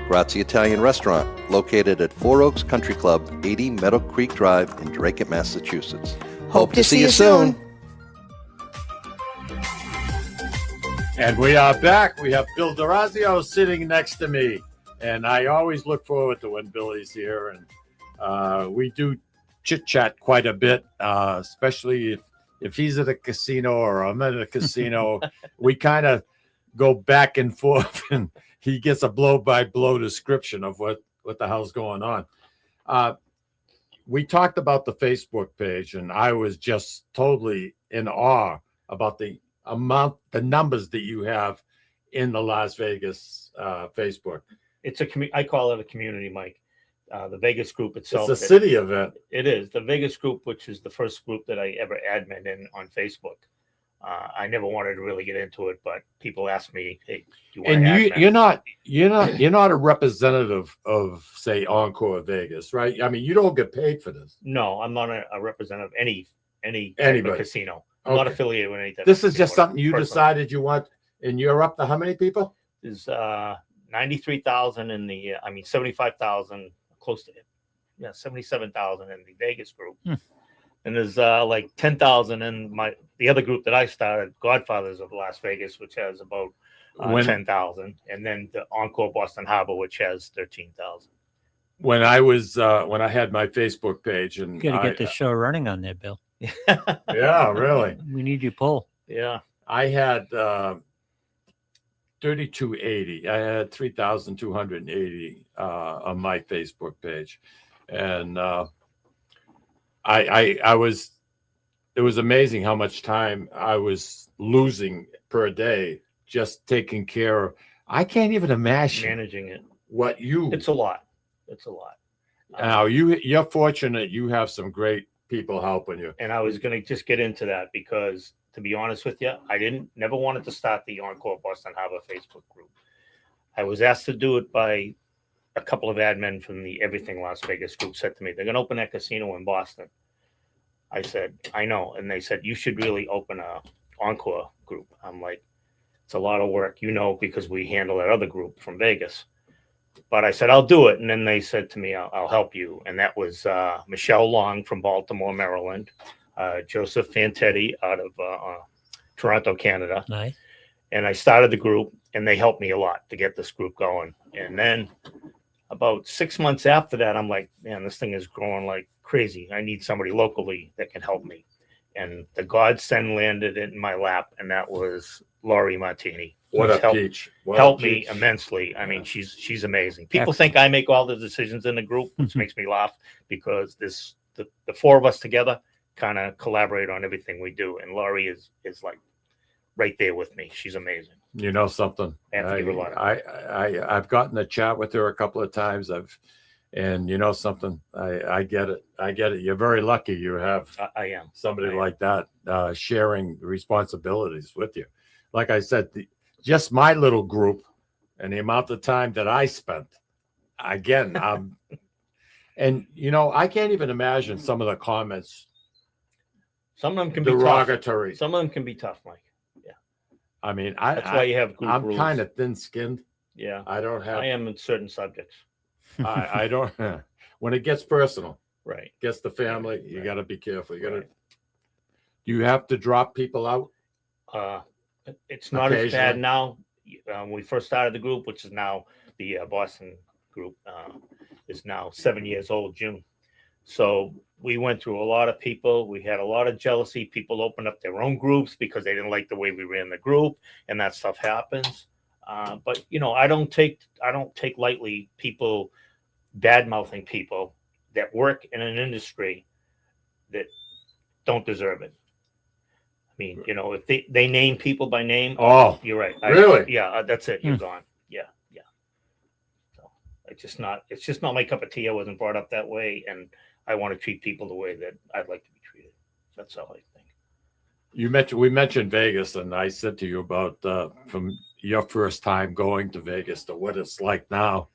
Grazie Italian Restaurant, located at Four Oaks Country Club, 80 Meadow Creek Drive in Drake, Massachusetts. Hope to see you soon. And we are back. We have Bill D'Orazio sitting next to me. And I always look forward to when Billy's here. And we do chit-chat quite a bit, especially if he's at a casino or I'm at a casino. We kind of go back and forth, and he gets a blow-by-blow description of what the hell's going on. We talked about the Facebook page, and I was just totally in awe about the numbers that you have in the Las Vegas Facebook. It's I call it a community, Mike. The Vegas group itself. It's a city event. It is. The Vegas group, which is the first group that I ever admin in on Facebook. I never wanted to really get into it, but people ask me, "Hey, do you want to admin?" You're not a representative of, say, Encore Vegas, right? I mean, you don't get paid for this. No, I'm not a representative of any type of casino. I'm not affiliated with any type This of is just casino, something you personally. decided you want, and you're up to how many people? There's 93,000 in the 75,000, close to it. Yeah, 77,000 in the Vegas group. And there's like 10,000 in the other group that I started, Godfathers of Las Vegas, which has about 10,000, and then the Encore Boston Harbor, which has 13,000. When I was when I had my Facebook page, and You got to get this show running on there, Bill. yeah, really, We need your pull. Yeah, I had 3,280. I had 3,280 on my Facebook page, and I was. It was amazing how much time I was losing per day just taking care of. I can't even imagine managing it. What you. It's a lot. It's a lot. Now you're fortunate. You have some great people helping you. And I was going to just get into that because, to be honest with you, I never wanted to start the Encore Boston Harbor Facebook group. I was asked to do it by a couple of admin from the Everything Las Vegas group. Said to me, they're going to open that casino in Boston. I said, I know. And they said, you should really open a Encore group. I'm like, it's a lot of work, because we handle that other group from Vegas. But I said, I'll do it. And then they said to me, I'll help you. And that was Michelle Long from Baltimore, Maryland, Joseph Fantetti out of Toronto, Canada. Nice. And I started the group, and they helped me a lot to get this group going. And then about 6 months after that, I'm like, man, this thing is growing like crazy. I need somebody locally that can help me. And the godsend landed in my lap, and that was Laurie Martini. What who's a peach. What a helped me peach. immensely. I mean, she's amazing. People think I make all the decisions in the group, which makes me laugh, because the four of us together kind of collaborate on everything we do. And Laurie is like right there with me. She's amazing. You know something? I have to give her a lot of I've gotten a chat with her a couple of times. And you know something? I get it. I get it. You're very lucky you have I am somebody like that sharing responsibilities with you. Like I said, just my little group and the amount of time that I spent, again, and I can't even imagine some of the comments. Some of them can be derogatory. Tough. Some of them can be tough, Mike. Yeah. I mean, that's why you have group I'm rules. kind of thin-skinned. Yeah. I don't have. I am in certain subjects. I don't. When it gets personal, right? Gets the family. You got to be careful. You got to. You have to drop people out. It's not as bad now. When we first started the group, which is now the Boston group, is now 7 years old, June. So we went through a lot of people. We had a lot of jealousy. People opened up their own groups because they didn't like the way we ran the group, and that stuff happens. But I don't take lightly people bad mouthing people that work in an industry that don't deserve it. I mean, if they name people by name, you're right. Really? That's it. You're gone. Yeah. So it's just not my cup of tea. I wasn't brought up that way, and I want to treat people the way that I'd like to be treated. That's all I think. We mentioned Vegas, and I said to you about from your first time going to Vegas to what it's like now.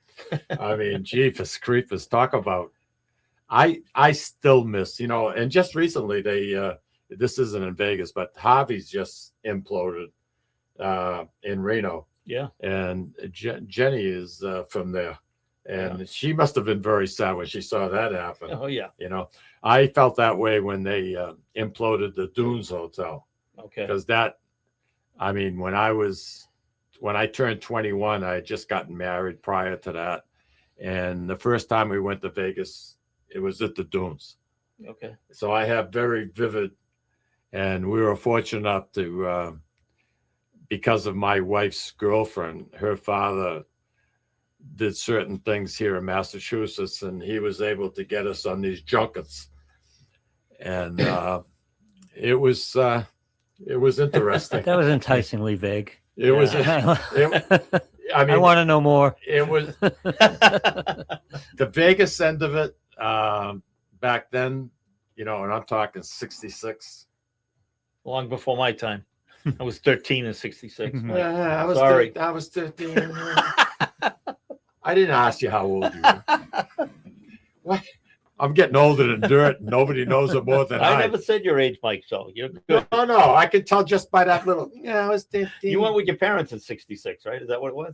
I mean, Jeepers Creepers, talk about. I still miss, and just recently this isn't in Vegas, but Harvey's just imploded in Reno. Yeah. And Jenny is from there. And she must have been very sad when she saw that happen. Oh, yeah. I felt that way when they imploded the Dunes Hotel. Okay. Because when I turned 21, I had just gotten married prior to that. And the first time we went to Vegas, it was at the Dunes. Okay. So I have very vivid, and we were fortunate enough to, because of my wife's girlfriend, her father did certain things here in Massachusetts, and he was able to get us on these junkets. And it was interesting. That was enticingly vague. It was. I mean, I want to know more. It was the Vegas end of it back then, and I'm talking 66. Long before my time. I was 13 in 66. Yeah, Sorry. I was 13. I didn't ask you how old you were. What? I'm getting older than dirt. Nobody knows it more than I. I never said your age, Mike, so you're good. No. I could tell just by that little. Yeah, I was 15. You went with your parents at 66, right? Is that what it was?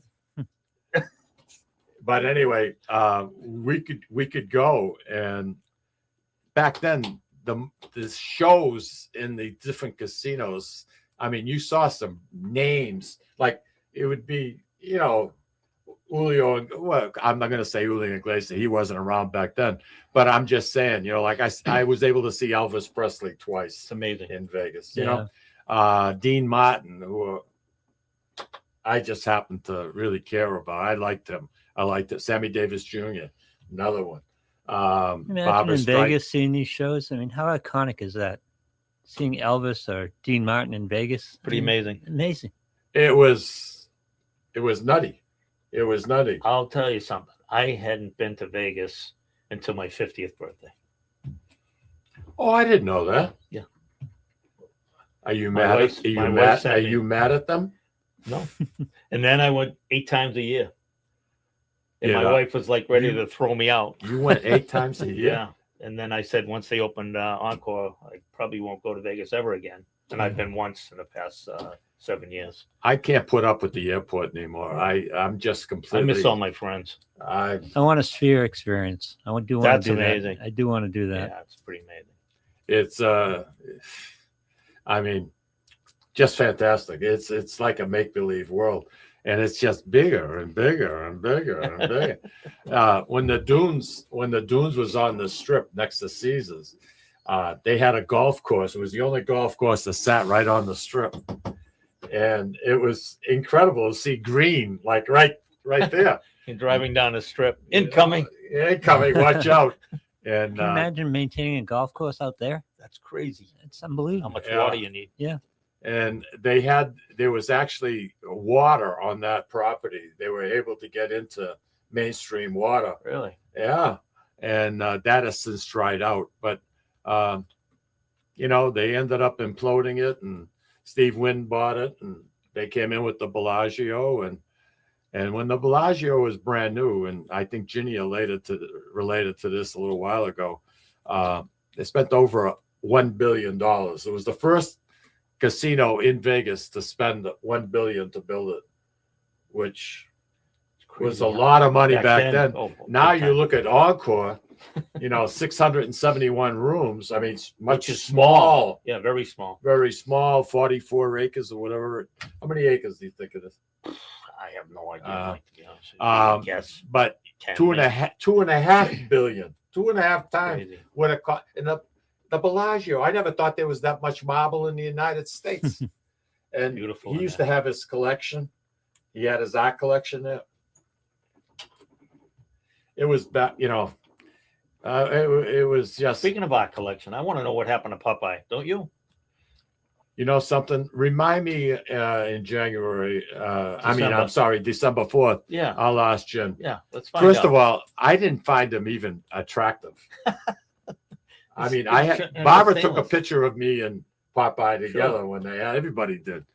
But anyway, we could go, and back then the shows in the different casinos. I mean, you saw some names like it would be, Julio. Well, I'm not going to say Julio Iglesias. He wasn't around back then, but I'm just saying, like I was able to see Elvis Presley twice. It's amazing in Vegas. Dean Martin, who I just happened to really care about. I liked him. Sammy Davis Jr., another one. Imagine in Vegas seeing these shows. I mean, how iconic is that? Seeing Elvis or Dean Martin in Vegas. Pretty amazing. Amazing. It was nutty. It was nutty. I'll tell you something. I hadn't been to Vegas until my 50th birthday. Oh, I didn't know that. Yeah. Are you mad? Are you mad at them? No. And then I went 8 times a year. And my wife was like ready to throw me out. You went 8 times a year? And then I said, once they opened Encore, I probably won't go to Vegas ever again. And I've been once in the past 7 years. I can't put up with the airport anymore. I'm just completely. I miss all my friends. I want a Sphere experience. I do want That's to do amazing. that. I do want to do that. Yeah, it's pretty amazing. It's I mean, just fantastic. It's like a make-believe world, and it's just bigger and bigger and bigger and bigger. When the Dunes was on the Strip next to Caesars, they had a golf course. It was the only golf course that sat right on the Strip, and it was incredible to see green like right there. You're driving down the Strip, incoming. Watch out! And Can you imagine maintaining a golf course out there? That's crazy. It's unbelievable. How much water you need? Yeah. And there was actually water on that property. They were able to get into mainstream water. Really? Yeah. And that has since dried out. But, they ended up imploding it, and Steve Wynn bought it, and they came in with the Bellagio. And when the Bellagio was brand new, and I think Ginny related to this a little while ago, they spent over $1 billion. It was the first casino in Vegas to spend $1 billion to build it, which was a lot of money back then. Now you look at Encore, 671 rooms. I mean, much small. Yeah, very small. Very small, 44 acres or whatever. How many acres do you think it is? I have no idea. To be honest. Yes, but 2.5 billion, 2.5 times what it cost. And the Bellagio, I never thought there was that much marble in the United States. And beautiful. He used to have his collection. He had his art collection there. It was back, it was just. Speaking of art collection, I want to know what happened to Popeye, don't you? You know something? Remind me in January. I'm sorry, December 4th. Yeah. I'll ask Jim. Yeah, let's find First out. of all, I didn't find him even attractive. Barbara took a picture of me and Popeye together when they had, everybody did.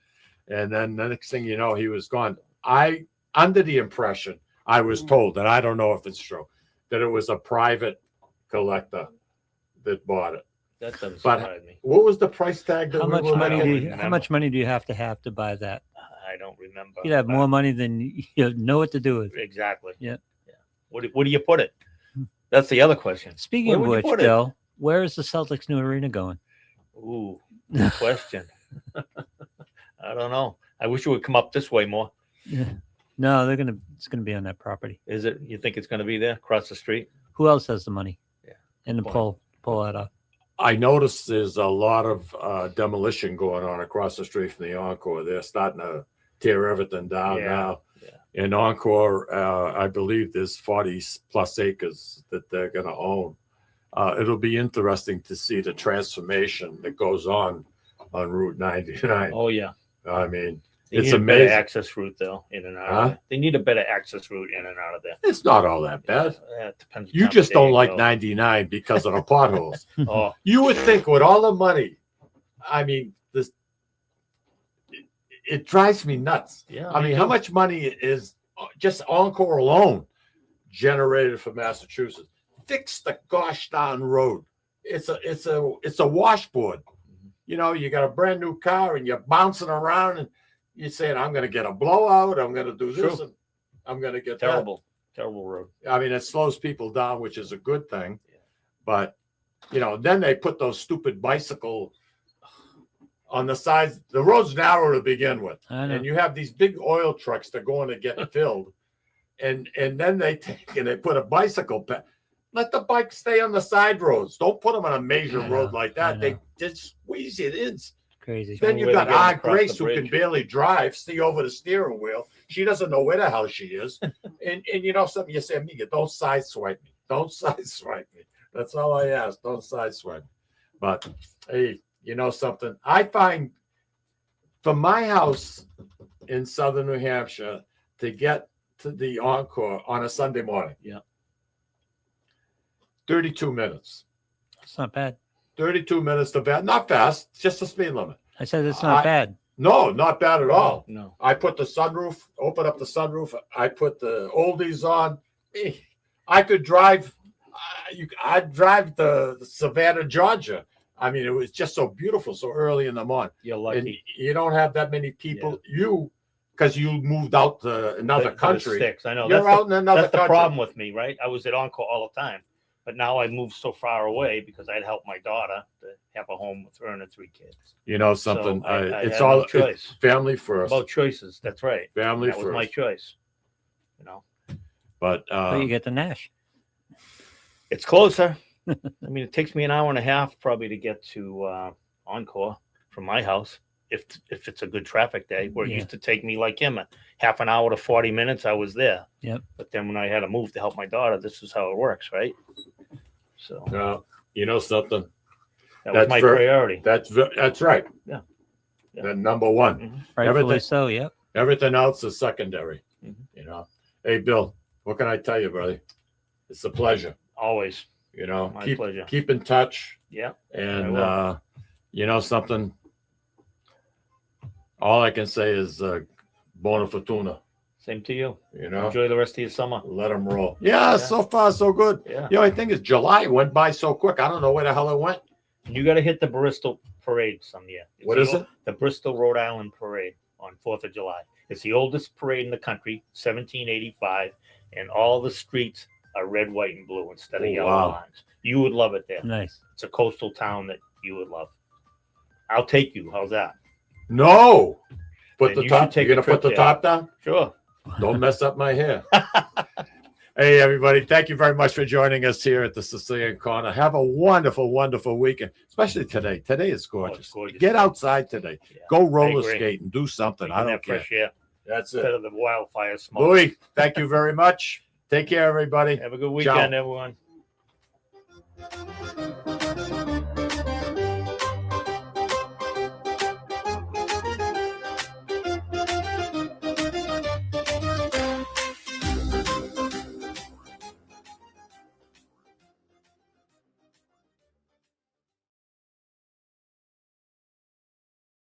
And then the next thing you know, he was gone. Under the impression, I was told, and I don't know if it's true, that it was a private collector that bought it. That doesn't surprise me. What was the price tag? How much money do you have to buy that? I don't remember. You'd have more money than you know what to do with. Exactly. Yeah. Where do you put it? That's the other question. Speaking of which, Bill, where is the Celtics' new arena going? Ooh, good question. I don't know. I wish it would come up this way more. Yeah. No, it's gonna be on that property. Is it? You think it's gonna be there across the street? Who else has the money? Yeah. And to pull that off. I noticed there's a lot of demolition going on across the street from the Encore. They're starting to tear everything down now. Yeah. In Encore, I believe there's 40 plus acres that they're going to own. It'll be interesting to see the transformation that goes on Route 99. Oh, yeah. I mean, it's amazing. Better access route, though, in and out of there. They need a better access route in and out of there. It's not all that bad. Yeah, it depends. You just don't like 99 because of the potholes. Oh, you would think with all the money, I mean, it drives me nuts. Yeah. I mean, how much money is just Encore alone generated for Massachusetts? Fix the gosh darn road. It's a washboard. You got a brand new car and you're bouncing around and you're saying, I'm going to get a blowout. I'm going to do this. And I'm going to get terrible road. I mean, it slows people down, which is a good thing. Yeah. But, then they put those stupid bicycle on the sides. The road's narrow to begin with. And you have these big oil trucks that go in to get filled. And then they put a bicycle path. Let the bike stay on the side roads. Don't put them on a major road like that. They just squeeze it in. Crazy. Then you've got our Grace who can barely drive, see over the steering wheel. She doesn't know where the hell she is. and you know something, you say, Amiga, don't sideswipe me. Don't sideswipe me. That's all I ask. Don't sideswipe me. But hey, you know something? I find from my house in southern New Hampshire to get to the Encore on a Sunday morning. Yeah. 32 minutes. It's not bad. 32 minutes to bed. Not fast, just the speed limit. I said it's not bad. No, not bad at all. No. I put the sunroof, open up the sunroof. I put the oldies on. I could drive I'd drive to Savannah, Georgia. I mean, it was just so beautiful, so early in the morning. You're And lucky. you don't have that many people. Because you moved out to another For the country. sticks. I know. You're out in another That's the country. problem with me, right? I was at Encore all the time, but now I moved so far away because I'd help my daughter to have a home with her and her 3 kids. You know something? So I It's had all no choice. it's family first. About choices. That's right. Family That was first. my choice. You know, But So you get the Nash. it's closer. I mean, it takes me an hour and a half probably to get to Encore from my house. If it's a good traffic day, where it used to take me like him a half an hour to 40 minutes, I was there. Yep. But then when I had to move to help my daughter, this is how it works, right? So you know something? that was my priority. That's right. Yeah. The number one. Mhm. Rightfully Everything- so. Yep. Everything else is secondary. Mhm. You know. Hey, Bill, what can I tell you, brother? It's a pleasure. Always. You know, My pleasure. Keep in touch. Yeah. And I you know something? All I can say is buona fortuna. Same to you. You know, Enjoy the rest of your summer. let them roll. Yeah, so far so good. Yeah. The only thing is July went by so quick. I don't know where the hell it went. You got to hit the Bristol Parade some year. What is it? The Bristol, Rhode Island Parade on 4th of July. It's the oldest parade in the country, 1785, and all the streets are red, white, and blue instead of Oh, yellow wow. lines. You would love it there. Nice. It's a coastal town that you would love. I'll take you. How's that? No. Put Then the you top. should take You're gonna a trip put the there. top down. Sure. Don't mess up my hair. Hey, everybody. Thank you very much for joining us here at the Sicilian Corner. Have a wonderful, wonderful weekend, especially today. Today is gorgeous. gorgeous. Get outside today. Yeah. Go roller agree. skating. Do something. I Taking don't that care. fresh air That's instead it. of the wildfire smoke. Louis, thank you very much. Take care, everybody. Have a good Ciao. weekend, everyone.